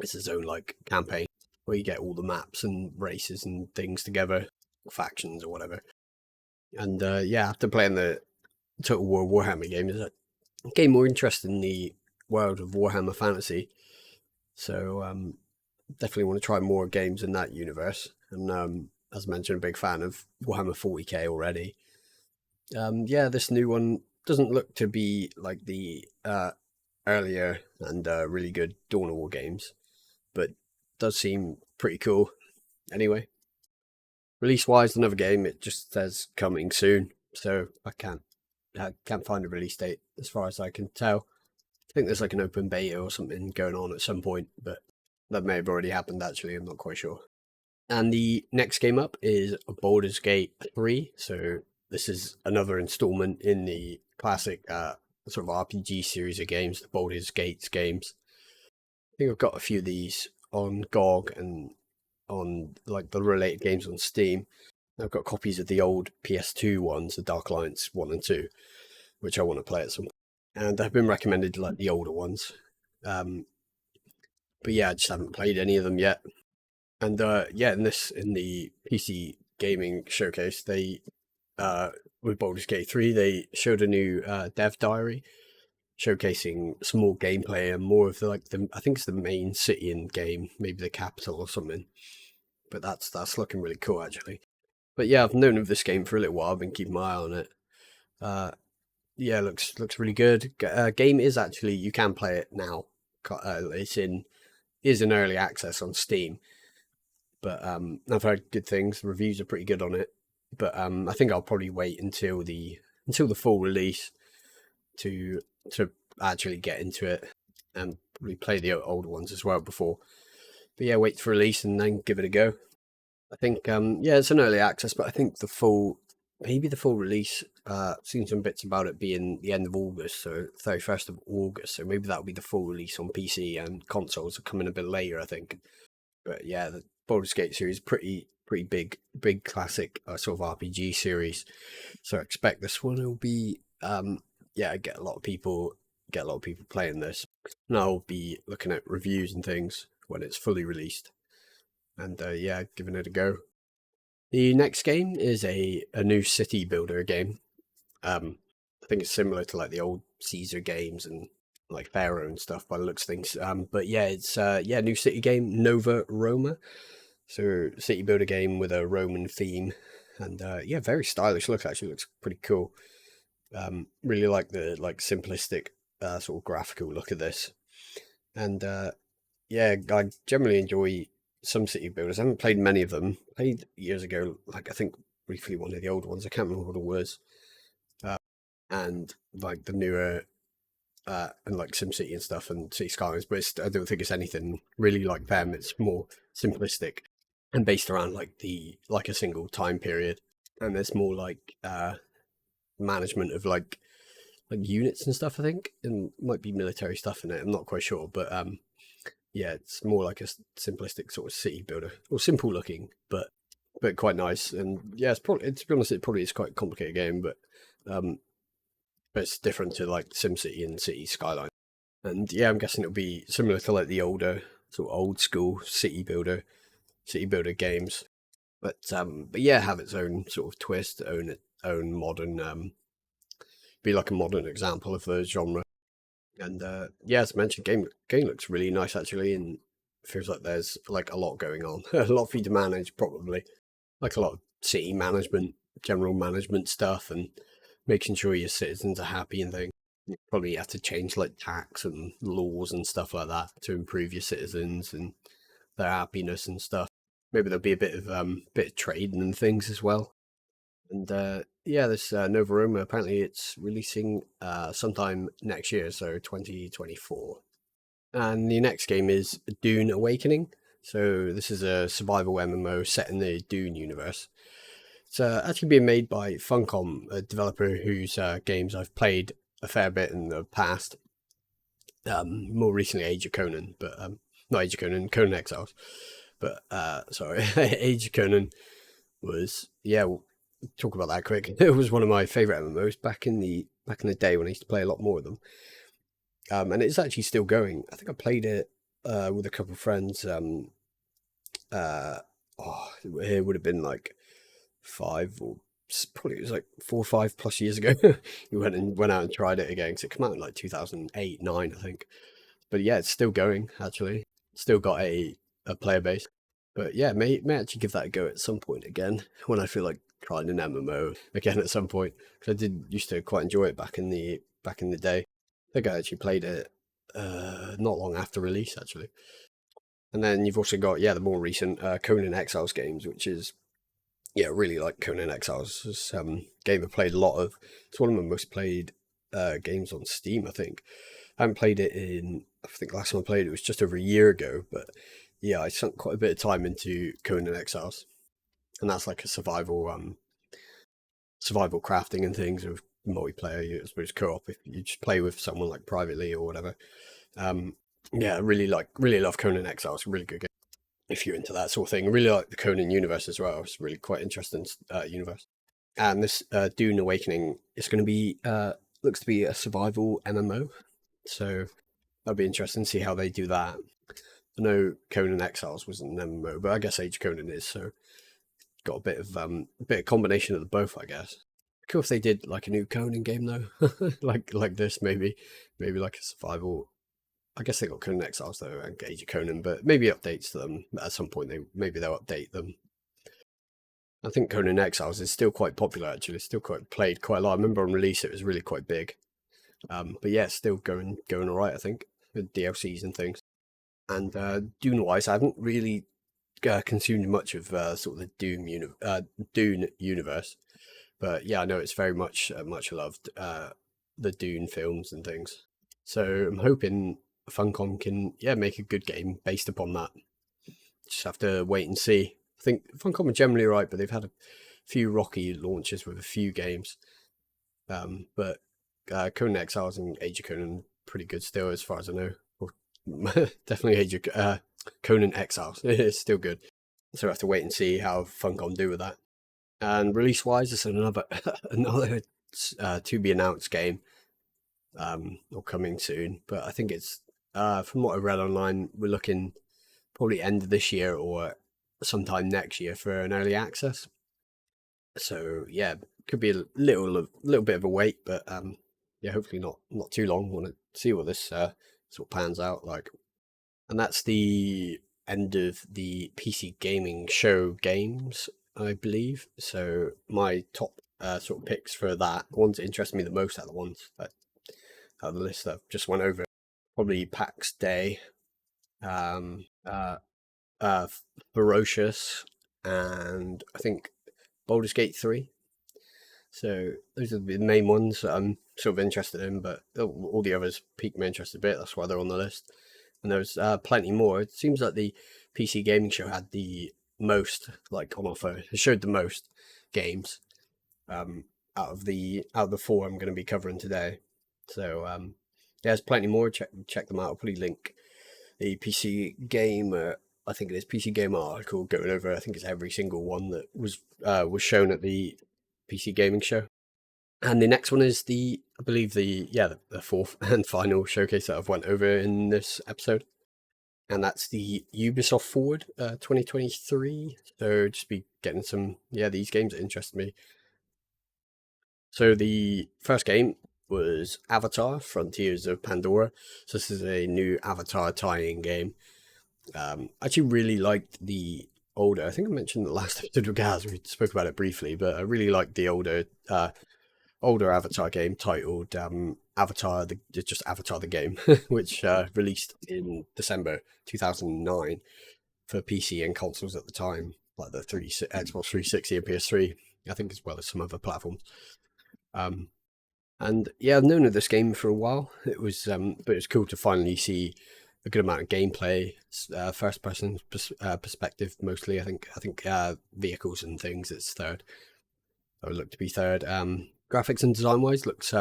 It's its own like campaign where you get all the maps and races and things together, factions or whatever. And after playing the Total War Warhammer game, is a game more interested in the world of Warhammer Fantasy. So definitely want to try more games in that universe. And as mentioned, a big fan of Warhammer 40k already. Yeah, this new one doesn't look to be like the earlier and really good Dawn of War games, but does seem pretty cool. Anyway, release-wise, another game. It just says coming soon, so I can't find a release date as far as I can tell. I think there's like an open beta or something going on at some point, but that may have already happened actually. I'm not quite sure. And the next game up is Baldur's Gate 3. So this is another installment in the classic sort of RPG series of games, the Baldur's Gate games. I think I've got a few of these on GOG and on like the related games on Steam. I've got copies of the old PS2 ones, the Dark Alliance 1 and 2, which I want to play at some point. And I've been recommended like the older ones. But yeah, I just haven't played any of them yet. And yeah, in the PC gaming showcase, they with Baldur's Gate 3, they showed a new dev diary showcasing some more gameplay and more of the I think it's the main city in game, maybe the capital or something. But that's looking really cool actually. But yeah, I've known of this game for a little while. I've been keeping my eye on it. Yeah, looks really good. Game is actually, you can play it now. Is in early access on Steam. But I've heard good things. The reviews are pretty good on it. But I think I'll probably wait until the full release to actually get into it and probably play the older ones as well before. But yeah, wait for release and then give it a go. I think yeah, it's an early access, but I think the full release. Seen some bits about it being the end of August, so 31st of August. So maybe that'll be the full release on PC, and consoles are coming a bit later, I think. But yeah, the Baldur's Gate series pretty big classic sort of RPG series. So I expect this one will be yeah, get a lot of people playing this. And I'll be looking at reviews and things when it's fully released. And yeah, giving it a go. The next game is a new city builder game. I think it's similar to like the old Caesar games and like Pharaoh and stuff by the looks of things. But yeah, it's yeah, new city game, Nova Roma. So city builder game with a Roman theme, and yeah, very stylish look. Actually, looks pretty cool. Really like the simplistic sort of graphical look of this, and yeah, I generally enjoy some city builders. I haven't played many of them. Played years ago, like I think briefly one of the old ones. I can't remember what it was, and like the newer and like SimCity and stuff and City Skylines, but I don't think it's anything really like them. It's more simplistic and based around like a single time period, and there's more like management of like units and stuff. I think, and might be military stuff in it. I'm not quite sure, but yeah, it's more like a simplistic sort of city builder, or simple looking, but quite nice. And yeah, it's probably, to be honest, it probably is quite a complicated game, but it's different to like SimCity and City Skyline. And yeah, I'm guessing it'll be similar to like the older sort of old school city builder games. But yeah, have its own sort of twist, own modern be like a modern example of the genre. And yeah, as I mentioned, game looks really nice actually, and feels like there's like a lot going on. A lot for you to manage, probably. Like a lot of city management, general management stuff, and making sure your citizens are happy and things. You probably have to change like tax and laws and stuff like that to improve your citizens and their happiness and stuff. Maybe there'll be a bit of trading and things as well. And yeah, this Nova Roma, apparently it's releasing sometime next year, so 2024. And the next game is Dune Awakening. So this is a survival MMO set in the Dune universe. It's actually being made by Funcom, a developer whose games I've played a fair bit in the past. More recently, Age of Conan, but not Age of Conan, Conan Exiles. But sorry, Age of Conan was, yeah. We'll talk about that quick. It was one of my favorite MMOs back in the day when I used to play a lot more of them. And it's actually still going. I think I played it with a couple of friends. It would have been like 5 or probably it was like 4 or 5 plus years ago. We went out and tried it again. So it came out in like 2008, 9, I think. But yeah, it's still going actually. Still got a player base. But yeah, may actually give that a go at some point again when I feel like trying an MMO again at some point, because I did used to quite enjoy it back in the day. I think I actually played it not long after release actually. And then you've also got the more recent Conan Exiles games, which is really like Conan Exiles. It's game I've played a lot of. It's one of my most played games on Steam, I think. I haven't played it I think last time I played it was just over a year ago, but yeah, I sunk quite a bit of time into Conan Exiles, and that's like a survival crafting and things with multiplayer. I suppose co-op if you just play with someone like privately or whatever. Um, yeah, I really love Conan Exiles. Really good game if you're into that sort of thing. I really like the Conan universe as well. It's really quite interesting universe. And this Dune Awakening is going to be looks to be a survival MMO, so that'll be interesting to see how they do that. I know Conan Exiles was an MMO, but I guess Age of Conan is, so got a bit of combination of the both, I guess. Cool if they did like a new Conan game though, like this maybe like a survival. I guess they got Conan Exiles though and Age of Conan, but maybe updates to them at some point. Maybe they'll update them. I think Conan Exiles is still quite popular actually. It's still quite played quite a lot. I remember on release it was really quite big. But yeah, it's still going all right. I think with DLCs and things. And Dune wise, I haven't really consumed much of sort of the Dune universe, but yeah, I know it's very much loved, the Dune films and things. So I'm hoping Funcom can make a good game based upon that. Just have to wait and see. I think Funcom are generally right, but they've had a few rocky launches with a few games. But Conan Exiles and Age of Conan pretty good still, as far as I know. Or, definitely Conan Exiles is still good. So I have to wait and see how Funcom do with that. And release wise, it's another another to be announced game, or coming soon. But I think it's from what I read online, we're looking probably end of this year or sometime next year for an early access. So yeah, could be a little bit of a wait, but yeah, hopefully not too long. Want to see what this sort of pans out like. And that's the end of the PC gaming show games, I believe. So my top sort of picks for that, the ones that interest me the most, are the ones that out of the list that I've just went over. Probably PAX Day, um, uh, Ferocious, and I think Baldur's Gate 3. So those are the main ones that I'm sort of interested in, but all the others piqued my interest a bit. That's why they're on the list. And there's plenty more. It seems like the PC gaming show had the most like on offer. It showed the most games um, out of the four I'm going to be covering today. So yeah, there's plenty more. Check them out. I'll probably link the PC Gamer. I think it is PC Gamer article going over. I think it's every single one that was shown at the PC gaming show. And the next one is I believe the fourth and final showcase that I've went over in this episode, and that's the Ubisoft Forward 2023. So just be getting some these games that interest me. So the first game was Avatar: Frontiers of Pandora. So this is a new Avatar tie-in game. I actually really liked the older. I think I mentioned the last episode with Gaz. We spoke about it briefly, but I really liked the older Avatar game titled Avatar just Avatar the game, which released in December 2009 for PC and consoles at the time, like the Xbox 360 and PS3, I think, as well as some other platforms. And yeah, I've known of this game for a while. It was, but it was cool to finally see a good amount of gameplay, first person perspective mostly. I think vehicles and things. It's third. That would look to be third. Graphics and design wise looks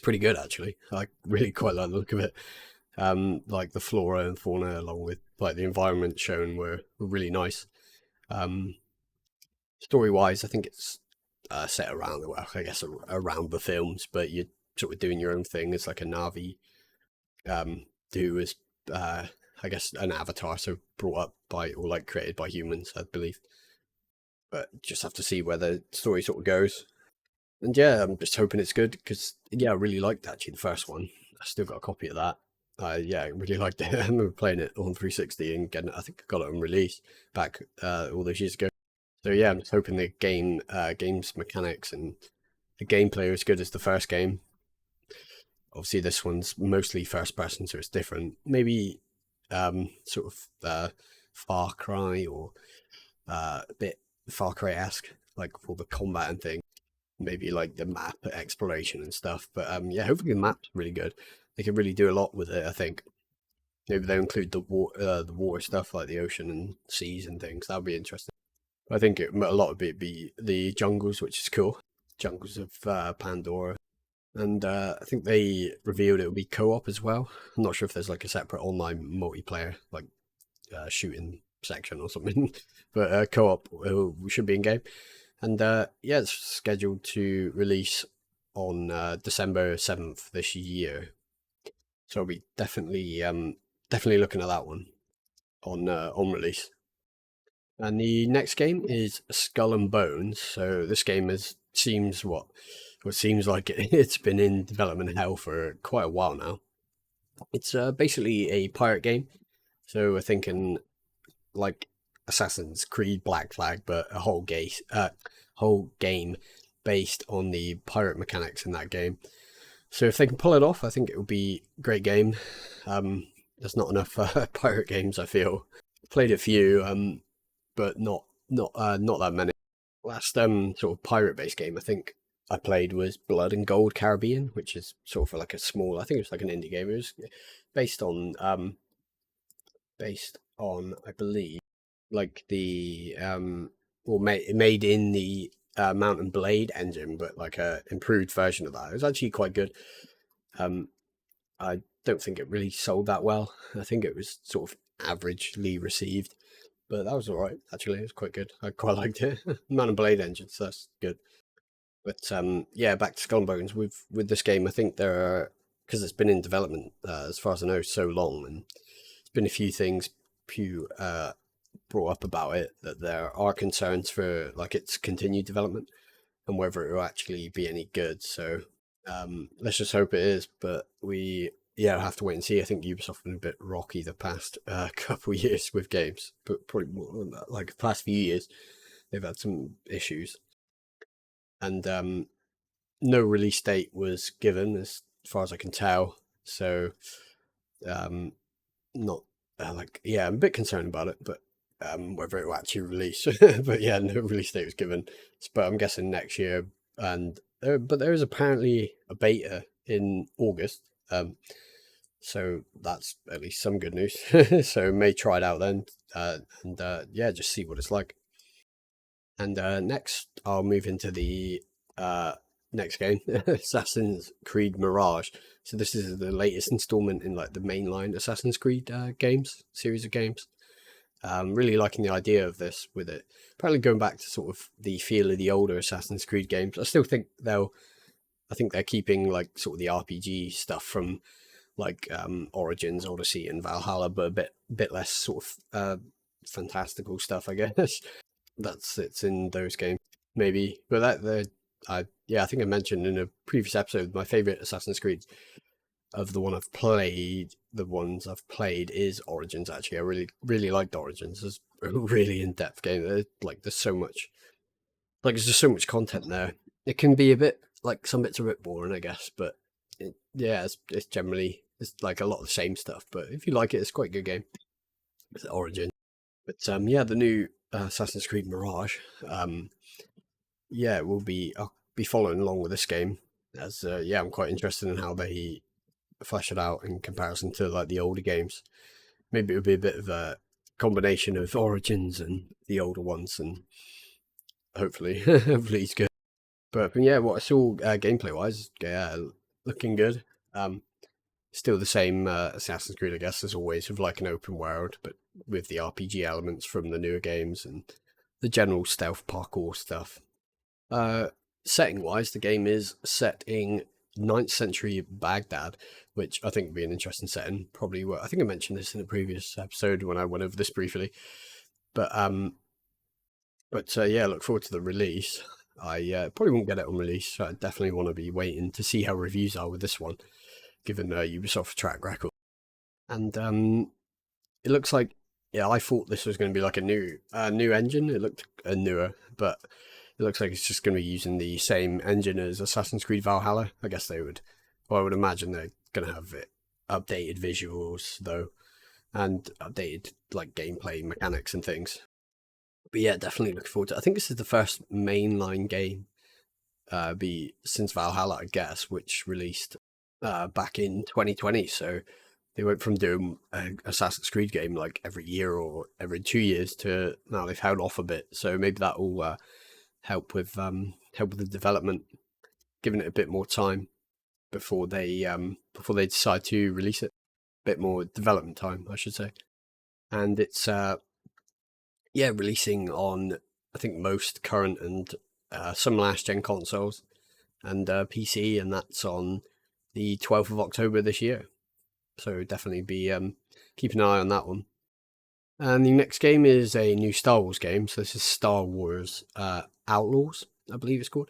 pretty good actually. I really quite like the look of it. Like the flora and fauna along with like the environment shown were really nice. Story wise, I think it's set around around the films, but you're sort of doing your own thing. It's like a Navi who is I guess an avatar, so brought up by or like created by humans, I believe. But just have to see where the story sort of goes. And yeah, I'm just hoping it's good because I really liked actually the first one. I still got a copy of that. Yeah, I really liked it. I remember playing it on 360 and getting it, I think I got it on release back all those years ago. So yeah, I'm just hoping the game's mechanics and the gameplay are as good as the first game. Obviously, this one's mostly first person, so it's different. Maybe sort of Far Cry or a bit Far Cry esque, like for the combat and thing. Maybe like the map exploration and stuff. But yeah, hopefully the map's really good. They can really do a lot with it, I think. Maybe they'll include the water stuff like the ocean and seas and things. That would be interesting. I think a lot of it be the jungles, which is cool. Jungles of Pandora. And I think they revealed it would be co-op as well. I'm not sure if there's like a separate online multiplayer, like shooting section or something, but co-op should be in game. And yeah, it's scheduled to release on December 7th this year. So I'll be definitely looking at that one on release. And the next game is Skull and Bones. So this game seems like it's been in development hell for quite a while now. It's basically a pirate game. So we're thinking like Assassin's Creed Black Flag, but a whole game based on the pirate mechanics in that game. So if they can pull it off, I think it will be a great game. There's not enough pirate games, I feel. Played a few, but not that many. Last sort of pirate based game I think I played was Blood and Gold Caribbean, which is sort of like a small. I think it was like an indie game. It was based on I believe like the or made in the Mount and Blade engine, but like a improved version of that. It was actually quite good. I don't think it really sold that well. I think it was sort of averagely received, but that was all right. Actually, it was quite good. I quite liked it. Mount and Blade engine, so that's good. But yeah, back to Skull and Bones. With this game, I think there are, because it's been in development as far as I know so long, and there's been a few things brought up about it that there are concerns for like its continued development and whether it will actually be any good. So let's just hope it is. But we'll have to wait and see. I think Ubisoft been a bit rocky the past couple of years with games, but probably more, like the past few years they've had some issues. And no release date was given as far as I can tell. So um, not I'm a bit concerned about it, but whether it will actually release. But yeah, no release date was given. But I'm guessing next year. And but there is apparently a beta in August. So that's at least some good news. So may try it out then, and yeah, just see what it's like. And next, I'll move into the next game, Assassin's Creed Mirage. So this is the latest installment in like the mainline Assassin's Creed series of games. Really liking the idea of this with it. Apparently going back to sort of the feel of the older Assassin's Creed games. I still think they're keeping like sort of the RPG stuff from like Origins, Odyssey, and Valhalla, but a bit less sort of fantastical stuff, I guess. It's in those games, maybe. But I think I mentioned in a previous episode my favorite Assassin's Creed of the ones I've played is Origins. Actually, I really liked Origins. It's a really in-depth game. There's so much, there's just so much content there. It can be a bit like some bits are a bit boring, I guess, but it's generally it's like a lot of the same stuff. But if you like it, it's quite a good game. It's Origin. But yeah, the new Assassin's Creed Mirage. I'll be following along with this game as I'm quite interested in how they flesh it out in comparison to like the older games. Maybe it would be a bit of a combination of Origins and the older ones, and hopefully hopefully it's good. But yeah, what I saw gameplay wise, looking good. Still the same Assassin's Creed, I guess, as always, with like an open world, but with the RPG elements from the newer games and the general stealth parkour stuff. Setting wise, the game is set in 9th century Baghdad, which I think would be an interesting setting. Probably, I think I mentioned this in a previous episode when I went over this briefly. But yeah, look forward to the release. I probably won't get it on release. So I definitely want to be waiting to see how reviews are with this one, given Ubisoft's track record. And it looks like, yeah, I thought this was going to be like a new engine. It looked newer, but it looks like it's just going to be using the same engine as Assassin's Creed Valhalla. I guess they would, well, I would imagine they're going to have it updated visuals though, and updated like gameplay mechanics and things. But yeah, definitely looking forward to it. I think this is the first mainline game be since Valhalla, I guess, which released back in 2020. So they went from doing an Assassin's Creed game like every year or every 2 years to now they've held off a bit. So maybe that will help with the development, giving it a bit more time before they decide to release it. A bit more development time, I should say. And it's yeah, releasing on I think most current and some last gen consoles and PC, and that's on the 12th of October this year. So definitely be keep an eye on that one. And the next game is a new Star Wars game. So this is Star Wars Outlaws, I believe it's called.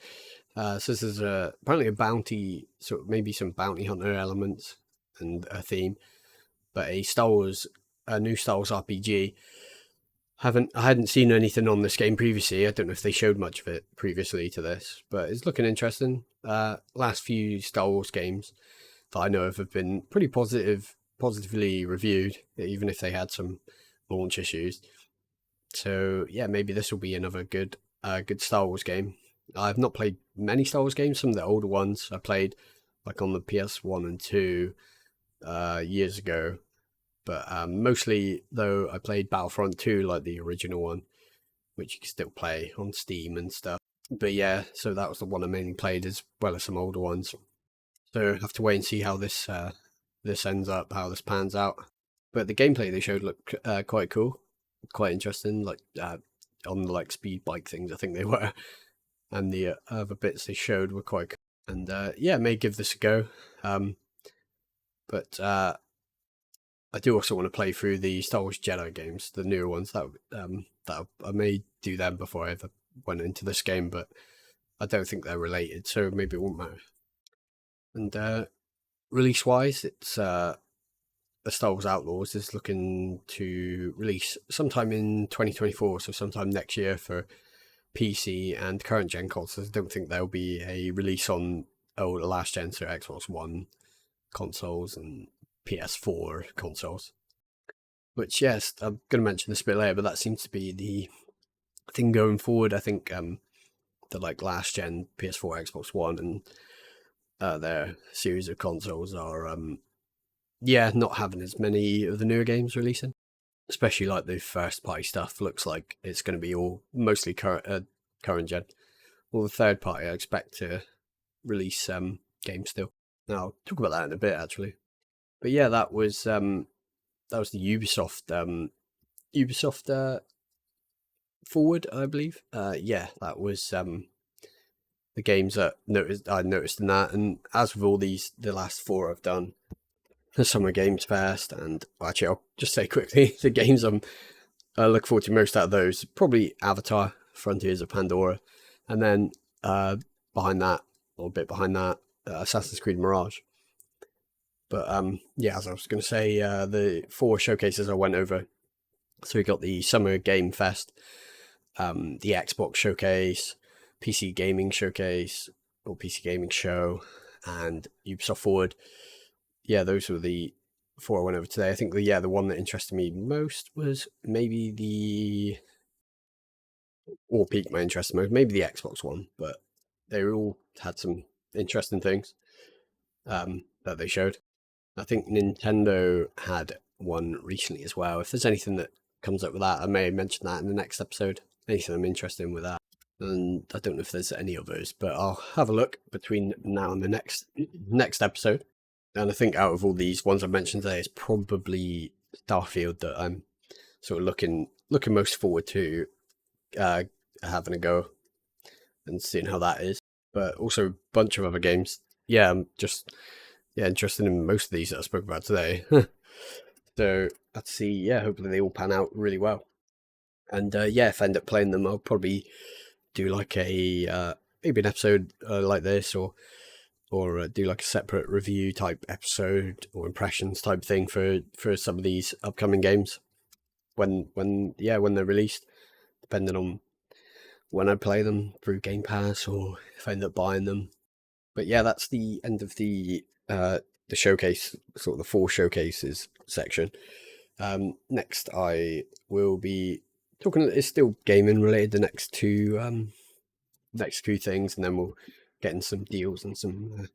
So this is apparently a bounty, so maybe some bounty hunter elements and a theme, but a new Star Wars RPG. I hadn't seen anything on this game previously. I don't know if they showed much of it previously to this, but it's looking interesting. Last few Star Wars games that I know of have been pretty positively reviewed, even if they had some launch issues. So yeah, maybe this will be another good Star Wars game. I've not played many Star Wars games. Some of the older ones I played, like on the PS1 and 2 years ago. But mostly, though, I played Battlefront 2, like the original one, which you can still play on Steam and stuff. But yeah, so that was the one I mainly played, as well as some older ones. So I have to wait and see how this ends up, how this pans out. But the gameplay they showed looked quite cool, quite interesting. Like on the like speed bike things, I think they were, and the other bits they showed were quite cool. And yeah, may give this a go. But I do also want to play through the Star Wars Jedi games, the newer ones. That I may do them before I ever went into this game, but I don't think they're related, so maybe it won't matter. And release wise, it's the Star Wars Outlaws is looking to release sometime in 2024, so sometime next year for PC and current gen consoles. I don't think there'll be a release on last gen, so Xbox One consoles and PS4 consoles. Which, yes, I'm going to mention this a bit later, but that seems to be the thing going forward. I think the like last gen PS4, Xbox One, and their series of consoles are yeah, not having as many of the newer games releasing. Especially like the first party stuff looks like it's going to be all mostly current gen. Well, the third party I expect to release games still. Now I'll talk about that in a bit actually. But yeah, that was the Ubisoft Forward, I believe. Yeah, that was the games that I noticed in that. And as with all these, the last four I've done, the Summer Games Fest, and actually I'll just say quickly the games I look forward to most out of those, probably Avatar, Frontiers of Pandora, and then behind that, or a bit behind that, Assassin's Creed Mirage. But yeah, as I was going to say, the four showcases I went over. So we got the Summer Game Fest, the Xbox Showcase, PC Gaming Showcase, or PC Gaming Show, and Ubisoft Forward. Yeah, those were the four I went over today. I think the one that interested me most was maybe or piqued my interest most, maybe the Xbox one, but they all had some interesting things that they showed. I think Nintendo had one recently as well. If there's anything that comes up with that, I may mention that in the next episode. Anything I'm interested in with that. And I don't know if there's any others, but I'll have a look between now and the next episode. And I think out of all these ones I mentioned today, it's probably Starfield that I'm sort of looking most forward to having a go and seeing how that is. But also a bunch of other games. Yeah, I'm just interested in most of these that I spoke about today. So let's see. Yeah, hopefully they all pan out really well. And yeah, if I end up playing them, I'll probably do like a maybe an episode like this, or or do like a separate review type episode or impressions type thing for some of these upcoming games when they're released, depending on when I play them through Game Pass or if I end up buying them. But yeah, that's the end of the showcase, sort of the 4 showcases section. Next, I will be talking. It's still gaming related. The next two things, and then we'll get in some deals and some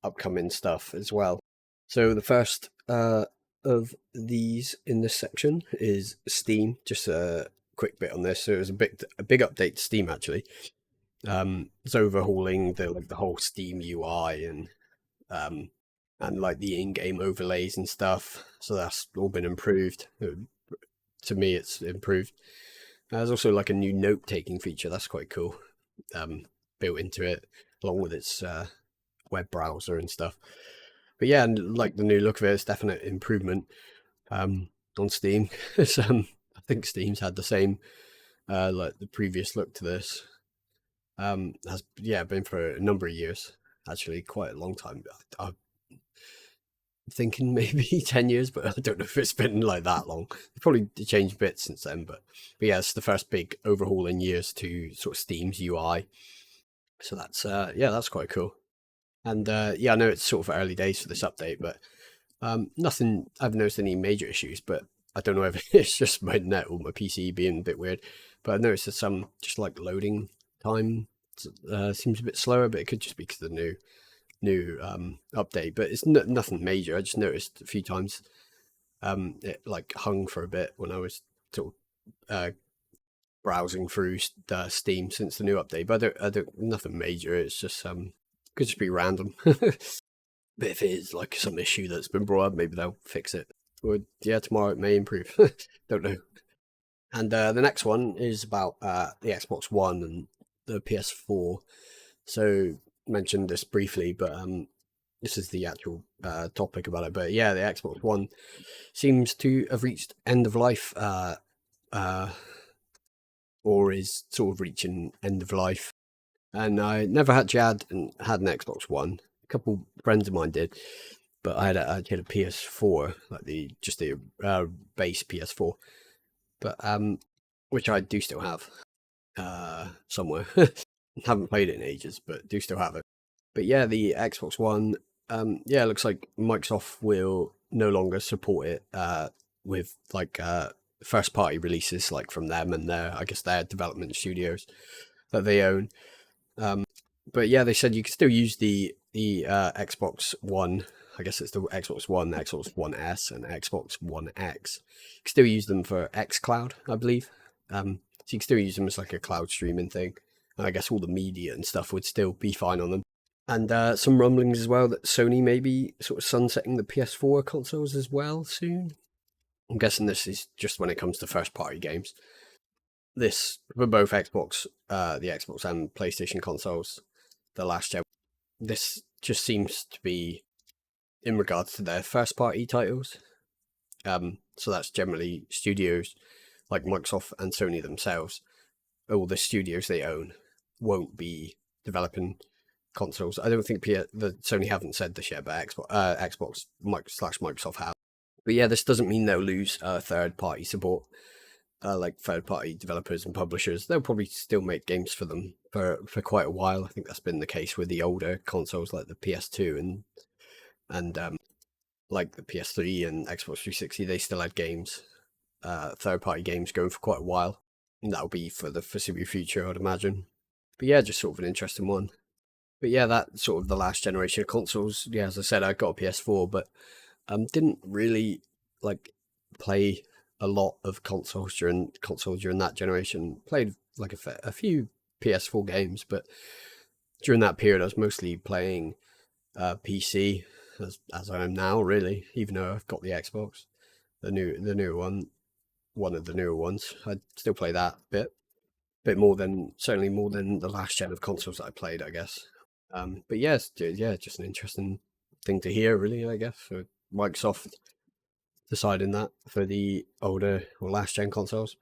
upcoming stuff as well. So the first of these in this section is Steam. Just a quick bit on this. So it was a big update to Steam actually. It's overhauling the whole Steam UI and like the in-game overlays and stuff. So that's all been improved. To me, it's improved. There's also like a new note-taking feature. That's quite cool. Built into it, along with its web browser and stuff. But yeah, and like the new look of it, it's definite improvement on Steam. I think Steam's had the same like the previous look to this. Has been for a number of years, actually quite a long time. I'm thinking maybe 10 years, but I don't know if it's been like that long. They've probably changed bits since then, but yeah, it's the first big overhaul in years to sort of Steam's UI. So that's quite cool. And I know it's sort of early days for this update, but nothing, I've noticed any major issues, but I don't know if it's just my net or my PC being a bit weird. But I've noticed that some just like loading time seems a bit slower, but it could just be because of the new update. But it's nothing major. I just noticed a few times it like hung for a bit when I was sort of browsing through Steam since the new update. But I don't nothing major. It's just could just be random. But if it is like some issue that's been brought up, maybe they'll fix it. Or yeah, tomorrow it may improve. Don't know. And the next one is about the Xbox One and the PS4. So mentioned this briefly, but this is the actual topic about it. But yeah, the Xbox One seems to have reached end of life, or is sort of reaching end of life. And I never actually had an Xbox One. A couple friends of mine did, but I had a PS4, like the base PS4, but which I do still have somewhere. Haven't played it in ages, but do still have it. But yeah, the Xbox One, it looks like Microsoft will no longer support it with like first party releases like from them and their development studios that they own. But yeah, they said you can still use the Xbox One. I guess it's the Xbox One, Xbox One S, and Xbox One X. You can still use them for xCloud, I believe. So you can still use them as like a cloud streaming thing. And I guess all the media and stuff would still be fine on them. And some rumblings as well that Sony may be sort of sunsetting the PS4 consoles as well soon. I'm guessing this is just when it comes to first party games. This for both Xbox, the Xbox and PlayStation consoles, the last gen. This just seems to be in regards to their first party titles. So that's generally studios like Microsoft and Sony themselves. All the studios they own won't be developing consoles. I don't think the Sony haven't said this yet, but Xbox Microsoft have. But yeah, this doesn't mean they'll lose third party support. Like third party developers and publishers, they'll probably still make games for them for quite a while. I think that's been the case with the older consoles like the PS2 and like the PS3 and Xbox 360. They still had games, third party games going for quite a while, and that'll be for the foreseeable future, I'd imagine. But yeah, just sort of an interesting one. But yeah, that sort of the last generation of consoles. Yeah, as I said, I got a PS4, but didn't really like play a lot of consoles during that generation. Played like a few PS4 games, but during that period, I was mostly playing PC as I am now. Really, even though I've got the Xbox, the newer one of the newer ones, I still play that bit more than certainly more than the last gen of consoles that I played, I guess. But yes, just an interesting thing to hear, really. I guess for Microsoft deciding that for the older or last gen consoles.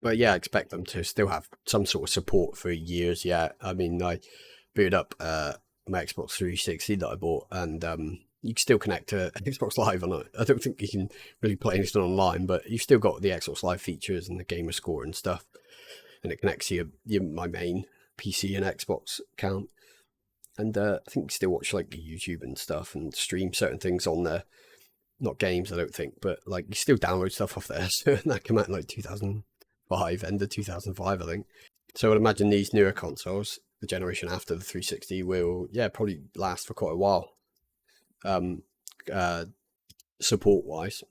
But yeah, I expect them to still have some sort of support for years. Yeah, I mean, I booted up my Xbox 360 that I bought, and you can still connect to Xbox Live on it. I don't think you can really play anything online, but you've still got the Xbox Live features and the gamer score and stuff, and it connects to my main PC and Xbox account. And I think you still watch like YouTube and stuff and stream certain things on there. Not games, I don't think, but like you still download stuff off there. So that came out in like 2005, end of 2005, I think. So I'd imagine these newer consoles, the generation after the 360, will probably last for quite a while. Support wise,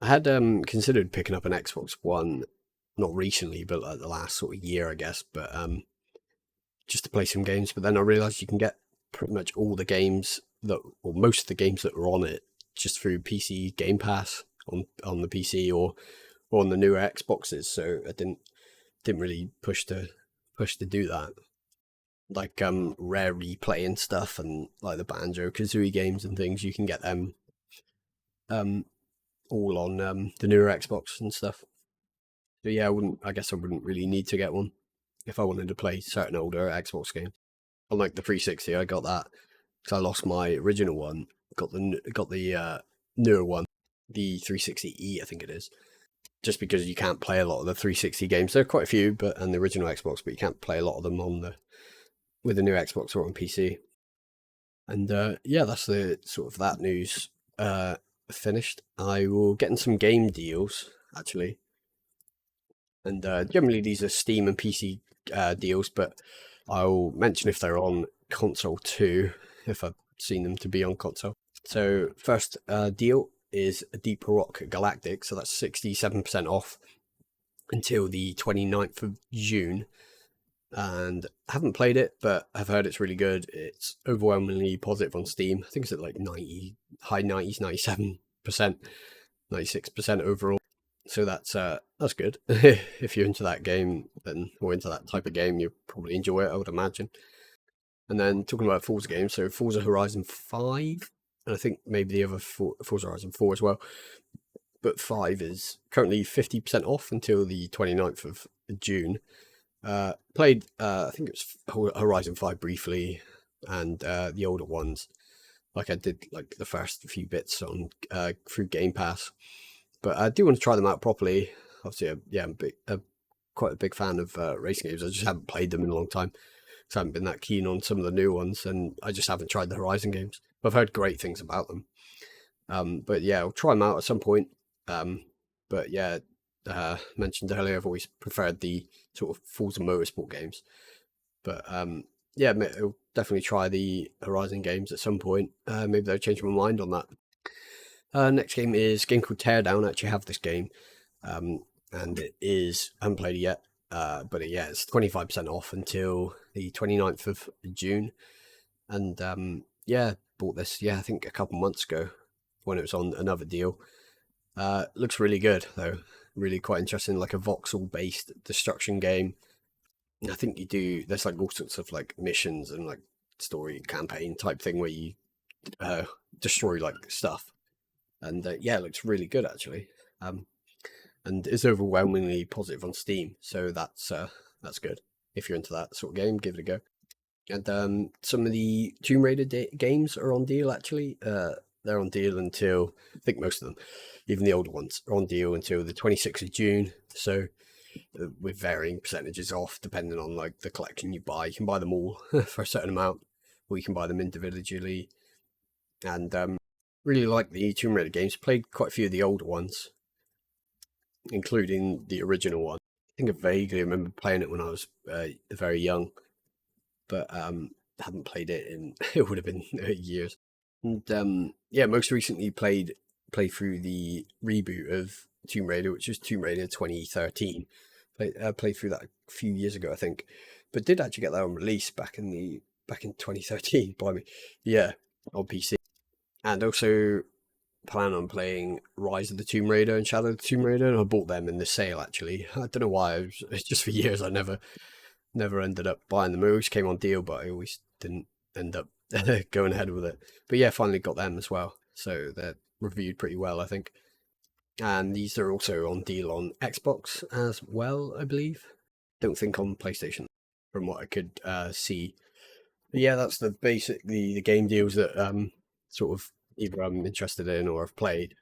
I had considered picking up an Xbox One, not recently, but like the last sort of year, I guess. But just to play some games. But then I realised you can get pretty much all the games or most of the games that are on it, just through PC Game Pass on the PC or on the newer Xboxes. So I didn't really push to do that. Like Rare Replay and stuff, and like the Banjo Kazooie games and things, you can get them all on the newer Xbox and stuff. So yeah, I guess I wouldn't really need to get one if I wanted to play certain older Xbox games. Unlike the 360, I got that because I lost my original one. Got the newer one, the 360E, I think it is. Just because you can't play a lot of the 360 games. There are quite a few, and the original Xbox, but you can't play a lot of them with the new Xbox or on PC. And that's the sort of that news finished. I will get in some game deals actually, and generally these are Steam and PC deals, but I'll mention if they're on console too, if I've seen them to be on console. So first deal is Deep Rock Galactic, so that's 67% off until the 29th of June. And I haven't played it, but I've heard it's really good. It's overwhelmingly positive on Steam. I think it's at like 90, high 90s, 97%, 96% overall. So that's good. If you're into that game, or into that type of game, you'll probably enjoy it, I would imagine. And then talking about Forza games, so Forza Horizon 5, and I think maybe the other Forza Horizon 4 as well. But 5 is currently 50% off until the 29th of June. Played, I think it was Horizon 5 briefly, and the older ones. Like I did like the first few bits on through Game Pass. But I do want to try them out properly. Obviously, I'm quite a big fan of racing games. I just haven't played them in a long time. So I haven't been that keen on some of the new ones, and I just haven't tried the Horizon games. But I've heard great things about them. But yeah, I'll try them out at some point. But yeah, mentioned earlier, I've always preferred the sort of Forza Motorsport games. But yeah, I'll definitely try the Horizon games at some point. Maybe they'll change my mind on that. Next game is a game called Teardown. I actually have this game, and it is, I haven't played it yet, but it's 25% off until the 29th of June. And bought this, I think a couple months ago when it was on another deal. Looks really good though, really quite interesting, like a voxel based destruction game. I think there's like all sorts of like missions and like story campaign type thing where you destroy like stuff. And it looks really good actually. And it's overwhelmingly positive on Steam, so that's good. If you're into that sort of game, give it a go. And some of the Tomb Raider games are on deal actually. They're on deal until, I think most of them, even the older ones, are on deal until the 26th of June. So with varying percentages off depending on like the collection you buy. You can buy them all for a certain amount, or you can buy them individually. And really like the Tomb Raider games. Played quite a few of the older ones, including the original one. I think I vaguely remember playing it when I was very young, but haven't played it in it would have been years. And most recently played through the reboot of Tomb Raider, which was Tomb Raider 2013. Played through that a few years ago, I think, but did actually get that on release back in 2013. Blimey, yeah, on PC. And also plan on playing Rise of the Tomb Raider and Shadow of the Tomb Raider, and I bought them in the sale actually. I don't know why. It's just for years I never ended up buying them. It always came on deal, but I always didn't end up going ahead with it. But yeah, finally got them as well. So they're reviewed pretty well, I think. And these are also on deal on Xbox as well, I believe. Don't think on PlayStation, from what I could see. But yeah, that's basically the game deals that sort of either I'm interested in or have played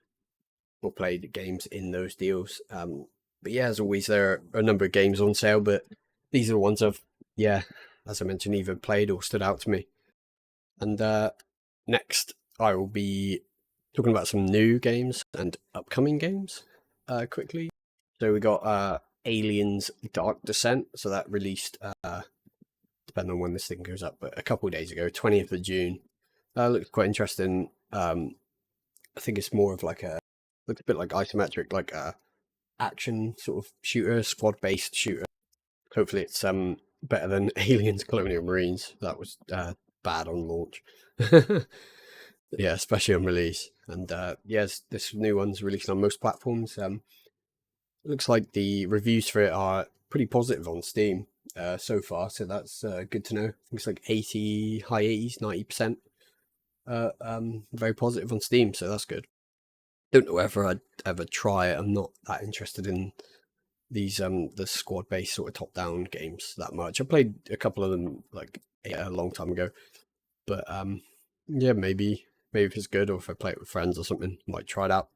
or played games in those deals. But yeah, as always, there are a number of games on sale, but these are the ones I've, yeah, as I mentioned, either played or stood out to me. And next, I will be talking about some new games and upcoming games quickly. So we got Aliens Dark Descent. So that released, depending on when this thing goes up, but a couple of days ago, 20th of June. Looks quite interesting. I think it's more of like looks a bit like isometric, like a action sort of shooter, squad based shooter. Hopefully, it's better than Aliens Colonial Marines. That was bad on launch. Yeah, especially on release. And yes, this new one's released on most platforms. Looks like the reviews for it are pretty positive on Steam so far, so that's good to know. Looks like 80, high 80s, 90%. Very positive on Steam, so that's good. Don't know whether I'd ever try it. I'm not that interested in these the squad based sort of top down games that much. I played a couple of them like a long time ago, but yeah, maybe if it's good or if I play it with friends or something, might try it out.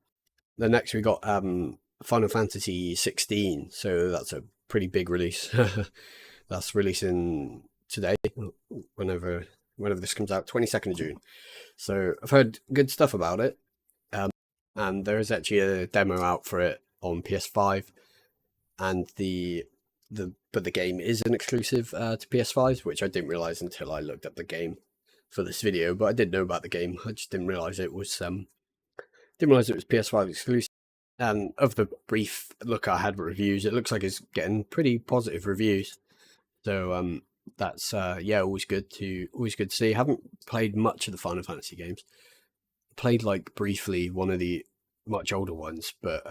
Then next we got Final Fantasy 16, so that's a pretty big release. That's releasing today, whenever this comes out, 22nd of June. So I've heard good stuff about it, and there is actually a demo out for it on PS5, and the game is an exclusive to PS5, which I didn't realize until I looked up the game for this video. But I did know about the game. I just didn't realize it was PS5 exclusive. And of the brief look I had at reviews, it looks like it's getting pretty positive reviews. So that's yeah, always good to see. I haven't played much of the Final Fantasy games. Played like briefly one of the much older ones, but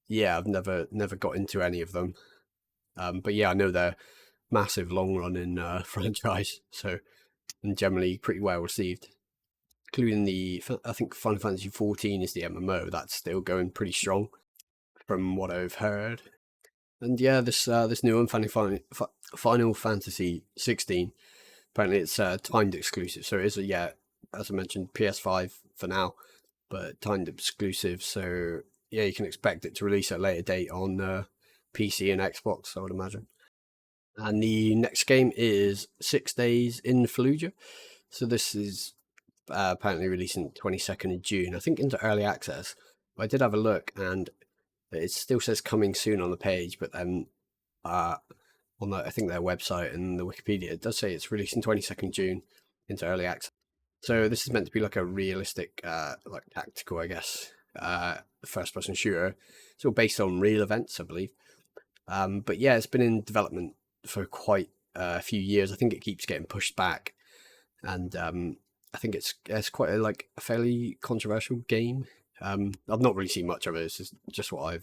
yeah, I've never got into any of them. But yeah, I know they're massive long running franchise, so and generally pretty well received. Including I think Final Fantasy 14 is the MMO. That's still going pretty strong from what I've heard. And yeah, this new one, Final Fantasy 16. Apparently, it's timed exclusive, so it is yeah, as I mentioned, PS5 for now, but timed exclusive. So yeah, you can expect it to release at a later date on PC and Xbox, I would imagine. And the next game is 6 Days in Fallujah. So this is apparently releasing 22nd of June, I think into early access. But I did have a look, and it still says coming soon on the page, but then uh, on I think their website and the Wikipedia, it does say it's releasing 22nd June into early access. So this is meant to be like a realistic, like tactical, I guess, first-person shooter. It's all based on real events, I believe. But yeah, it's been in development for quite a few years. I think it keeps getting pushed back, and I think it's quite a fairly controversial game. I've not really seen much of it. It's just what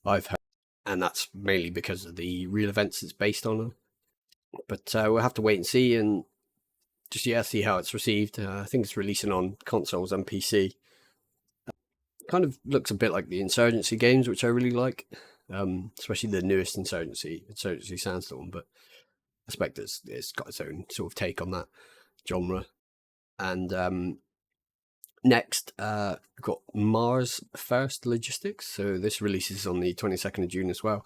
I've heard, and that's mainly because of the real events it's based on. But we'll have to wait and see, and just see how it's received. I think it's releasing on consoles and PC. Kind of looks a bit like the Insurgency games, which I really like, especially the newest Insurgency Sandstorm. But I expect it's got its own sort of take on that genre. And next, we've got Mars First Logistics. So this releases on the 22nd of June as well.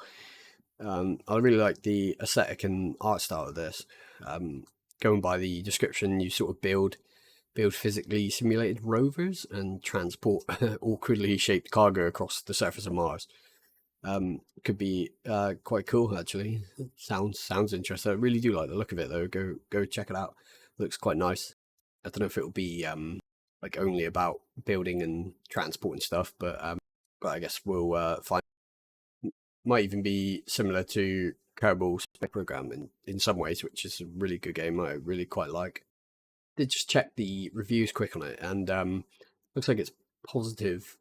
I really like the aesthetic and art style of this. Going by the description, you sort of build physically simulated rovers and transport awkwardly shaped cargo across the surface of Mars. Could be quite cool actually. Sounds interesting. I really do like the look of it though. Go check it out. Looks quite nice. I don't know if it'll be like only about building and transporting stuff, but I guess we'll find. Might even be similar to Kerbal Space Program in some ways, which is a really good game. I really quite like. Did just check the reviews quick on it, and looks like it's positive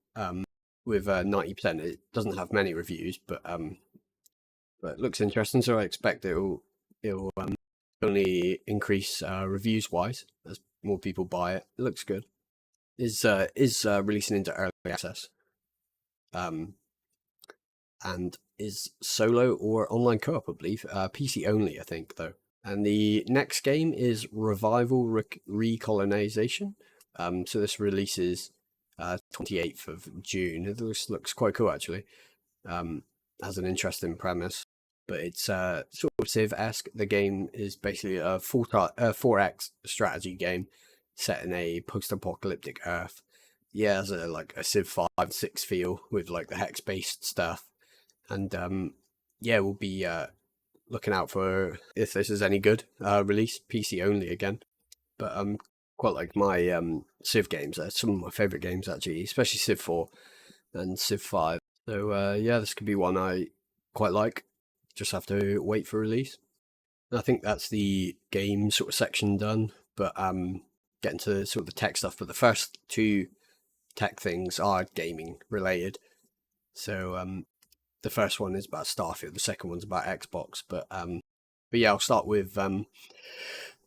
with 90%. It doesn't have many reviews, but it looks interesting. So I expect it'll only increase reviews wise as more people buy it. It looks good. Is releasing into early access, um, and is solo or online co-op, I believe. PC only, I think though. And the next game is Revival Recolonization. So this releases 28th of June. It looks quite cool actually. Has an interesting premise, but it's sort of Civ-esque. The game is basically a 4X strategy game set in a post-apocalyptic Earth. Yeah, has a Civ 5, 6 feel with like the hex-based stuff, and yeah, we'll be looking out for if this is any good. Release PC only again, but quite like my Civ games. Some of my favorite games actually, especially Civ 4 and Civ 5. So yeah, this could be one I quite like. Just have to wait for release. And I think that's the game sort of section done. But getting to sort of the tech stuff. But the first two tech things are gaming related. So the first one is about Starfield. The second one's about Xbox. But yeah, I'll start with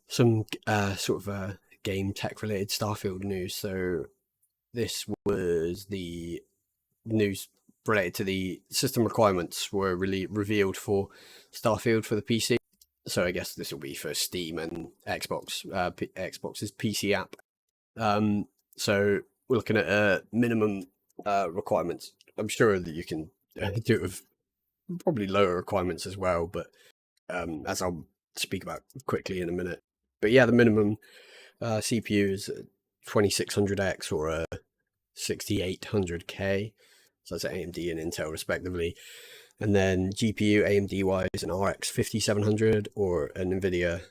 some sort of game tech related Starfield news. So this was the news related to the system requirements were really revealed for Starfield for the PC. So I guess this will be for Steam and Xbox, Xbox's PC app. So we're looking at minimum requirements. I'm sure that you can do it with probably lower requirements as well, but as I'll speak about quickly in a minute. But yeah, the minimum CPU is 2600X or a 6800K. So that's AMD and Intel respectively. And then GPU AMD wise an RX 5700 or an NVIDIA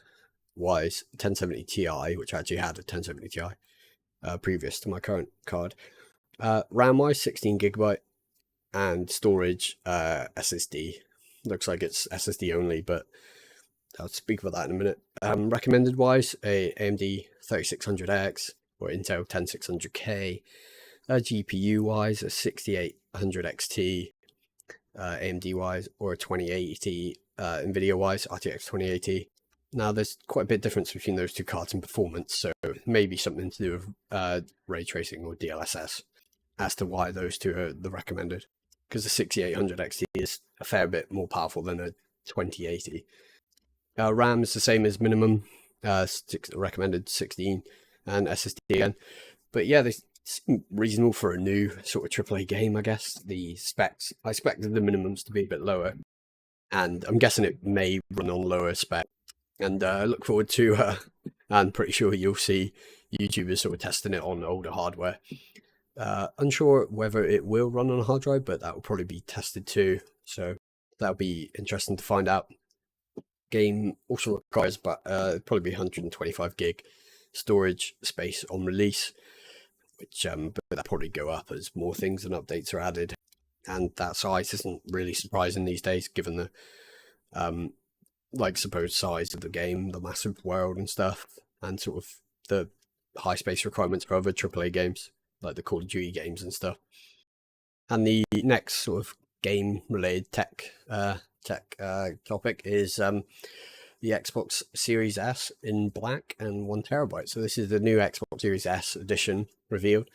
wise 1070 Ti, which I actually had a 1070 Ti previous to my current card. RAM wise 16 gigabyte and storage SSD. Looks like it's SSD only, but I'll speak about that in a minute. Recommended wise a AMD 3600X or Intel 10600K. GPU wise a 6800 XT AMD wise or a 2080 NVIDIA wise RTX 2080. Now there's quite a bit of difference between those two cards in performance, so maybe something to do with ray tracing or DLSS as to why those two are the recommended, because the 6800 XT is a fair bit more powerful than a 2080. RAM is the same as minimum, recommended 16, and SSD again. But yeah, they seem reasonable for a new sort of AAA game, I guess. The specs, I expected the minimums to be a bit lower, and I'm guessing it may run on lower spec. And I look forward to, I'm pretty sure you'll see YouTubers sort of testing it on older hardware. Unsure whether it will run on a hard drive, but that will probably be tested too. So that'll be interesting to find out. Game also requires probably be 125 gig storage space on release, which but that'll probably go up as more things and updates are added. And that size isn't really surprising these days, given the supposed size of the game, the massive world and stuff, and sort of the high space requirements for other AAA games, like the Call of Duty games and stuff. And the next sort of game-related tech topic is the Xbox Series S in black and 1 terabyte. So this is the new Xbox Series S edition revealed.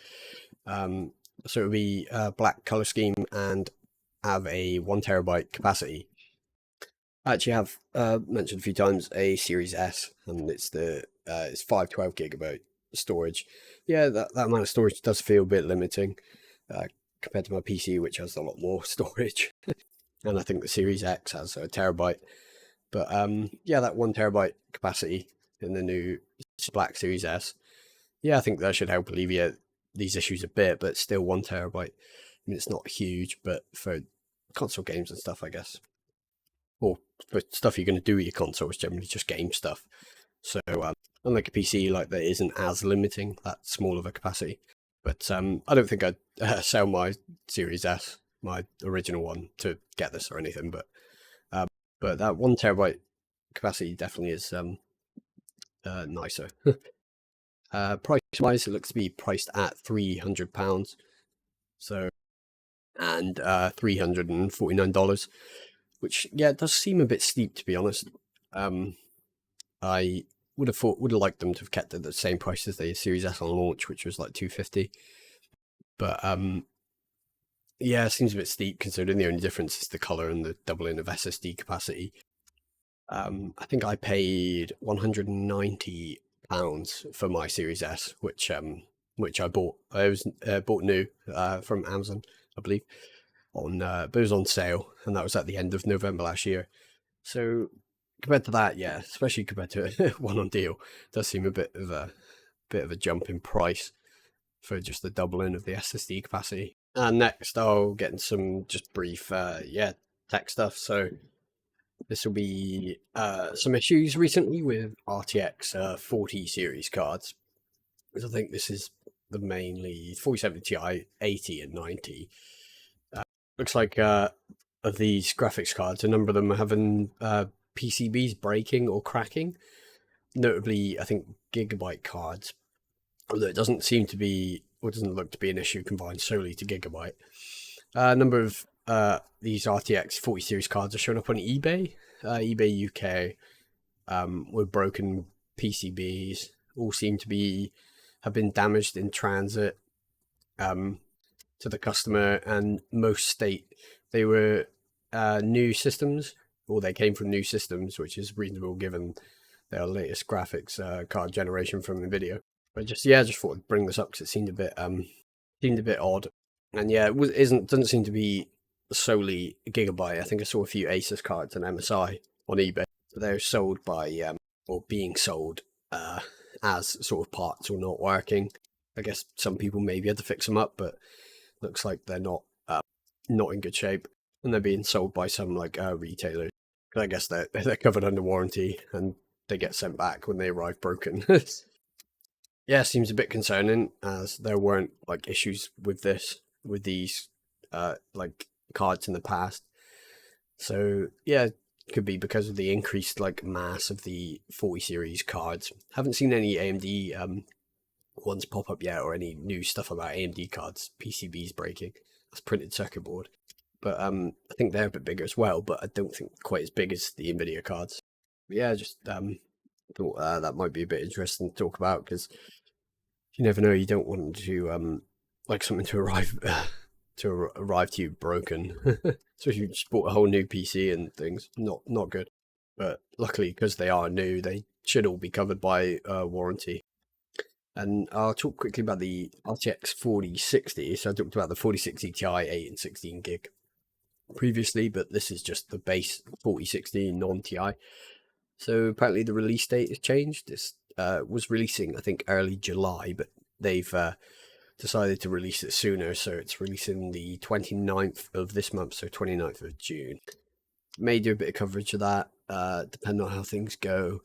So it'll be black color scheme and have a 1 terabyte capacity. I actually have mentioned a few times a Series S, and it's 512 gigabyte storage. Yeah, that amount of storage does feel a bit limiting compared to my PC, which has a lot more storage. And I think the Series X has a terabyte. But yeah, that 1 terabyte capacity in the new black Series S. Yeah, I think that should help alleviate these issues a bit, but still 1 terabyte. I mean, it's not huge, but for console games and stuff, I guess. Or for stuff you're going to do with your console, it's generally just game stuff. So unlike a PC, like that isn't as limiting, that small of a capacity. But I don't think I'd sell my Series S, my original one, to get this or anything. But that 1 terabyte capacity definitely is nicer. Price wise, it looks to be priced at £300. So, and $349, which yeah, it does seem a bit steep, to be honest. I would have liked them to have kept it at the same price as the Series S on launch, which was like $250. But yeah, it seems a bit steep considering the only difference is the color and the doubling of SSD capacity. I think I paid £190 for my Series S, which I bought. I was bought new from Amazon, I believe, but it was on sale, and that was at the end of November last year. So compared to that, yeah, especially compared to one on deal, it does seem a bit of a jump in price for just the doubling of the SSD capacity. And next, I'll get into some just brief, tech stuff. So this will be some issues recently with RTX 40 series cards, because I think this is the mainly 4070 Ti 80 and 90. Looks like of these graphics cards, a number of them are having PCBs breaking or cracking. Notably, I think Gigabyte cards, although it doesn't seem to be, or doesn't look to be an issue confined solely to Gigabyte. A number of these RTX 40 series cards are showing up on eBay, eBay UK, with broken PCBs. All seem to have been damaged in transit to the customer, and most state they were new systems, or they came from new systems, which is reasonable given their latest graphics card generation from Nvidia. But just thought I'd bring this up because it seemed a bit odd, and yeah, doesn't seem to be solely Gigabyte. I think I saw a few Asus cards and MSI on eBay. They're sold by or being sold as sort of parts or not working. I guess some people maybe had to fix them up, but looks like they're not in good shape, and they're being sold by some like retailers. I guess they're covered under warranty, and they get sent back when they arrive broken. Yeah, seems a bit concerning, as there weren't like issues with these like cards in the past. So yeah, could be because of the increased like mass of the 40 series cards. Haven't seen any AMD ones pop up yet, or any new stuff about AMD cards PCBs breaking. That's printed circuit board, but I think they're a bit bigger as well, but I don't think quite as big as the Nvidia cards. But yeah, just thought that might be a bit interesting to talk about, because you never know. You don't want to like something to arrive to you broken. So if you just bought a whole new PC and things, not good. But luckily, because they are new, they should all be covered by warranty. And I'll talk quickly about the RTX 4060. So I talked about the 4060 Ti 8 and 16 gig previously, but this is just the base 4060 non-Ti. So apparently the release date has changed. This was releasing, I think, early July, but they've decided to release it sooner. So it's releasing the 29th of this month, so 29th of June. May do a bit of coverage of that, depending on how things go.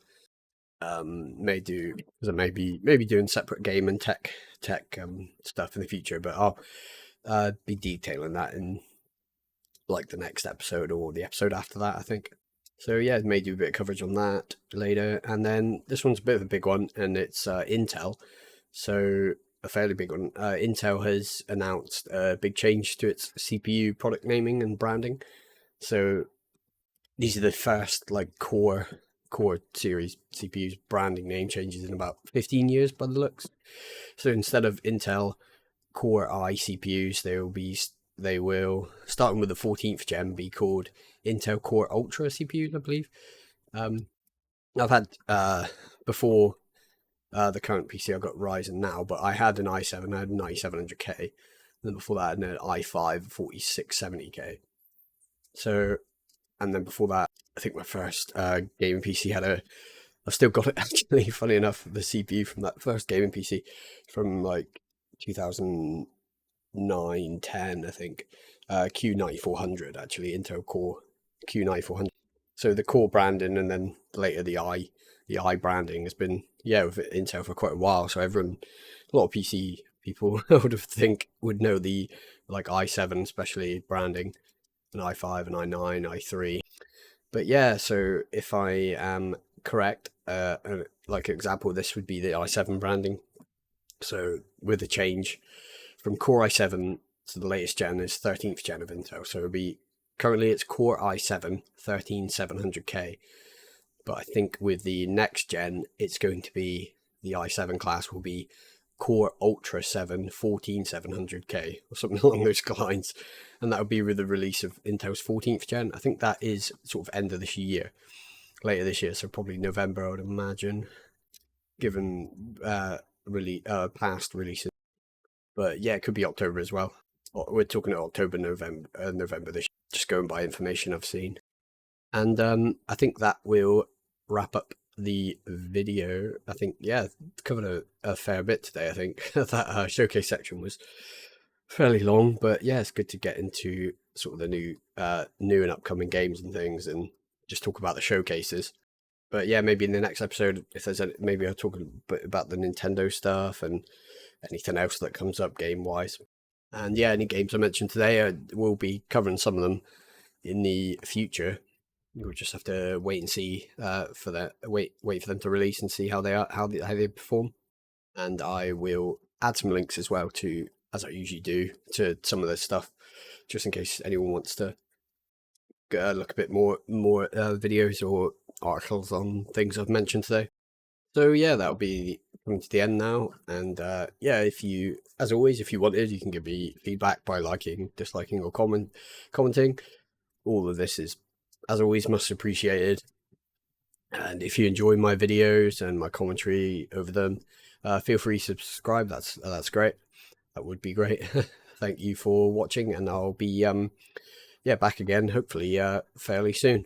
May do, because I may be doing separate game and tech stuff in the future, but I'll be detailing that in like the next episode or the episode after that, I think. So yeah, may do a bit of coverage on that later. And then this one's a bit of a big one, and it's Intel. So a fairly big one. Intel has announced a big change to its CPU product naming and branding. So these are the first like core series CPUs branding name changes in about 15 years by the looks. So instead of Intel Core I CPUs, they will starting with the 14th gen be called Intel Core Ultra CPUs, I believe. I've had before the current PC, I've got Ryzen now, but I had an i7, I had a 9700K, and then before that I had an i5 4670K. So, and then before that, I think my first gaming PC I've still got it actually, funny enough, the CPU from that first gaming PC from like 2009, 10, I think, Q9400 actually, Intel Core Q9400. So the core branding, and then later the i branding has been, yeah, with Intel for quite a while. So a lot of PC people would know the like i7 especially branding, and i5 and i9, i3. But yeah, so if I am correct, like an example, this would be the i7 branding. So with the change from Core i7 to the latest gen is 13th gen of Intel. So currently it's Core i7 13700K. But I think with the next gen, it's going to be the i7 class will be Core Ultra 7 14700K or something along those lines, and that would be with the release of Intel's 14th gen. I think that is sort of end of this year. later this year, so probably November, I would imagine, given really past releases. But yeah, it could be October as well. We're talking October, November this year, just going by information I've seen. And I think that will wrap up the video. I think, yeah, covered a fair bit today. I think that showcase section was fairly long, but yeah, it's good to get into sort of the new and upcoming games and things, and just talk about the showcases. But yeah, maybe in the next episode, if there's maybe I'll talk a bit about the Nintendo stuff and anything else that comes up game wise. And yeah, any games I mentioned today, we'll be covering some of them in the future. We'll just have to wait and see for that. Wait for them to release and see how they are, how they perform. And I will add some links as well to, as I usually do, to some of this stuff, just in case anyone wants to look a bit more videos or articles on things I've mentioned today. So yeah, that'll be coming to the end now. And yeah, if you, as always, if you wanted, you can give me feedback by liking, disliking, or commenting. All of this is, as always, much appreciated. And if you enjoy my videos and my commentary over them, feel free to subscribe. That's great. That would be great. Thank you for watching, and I'll be back again hopefully fairly soon.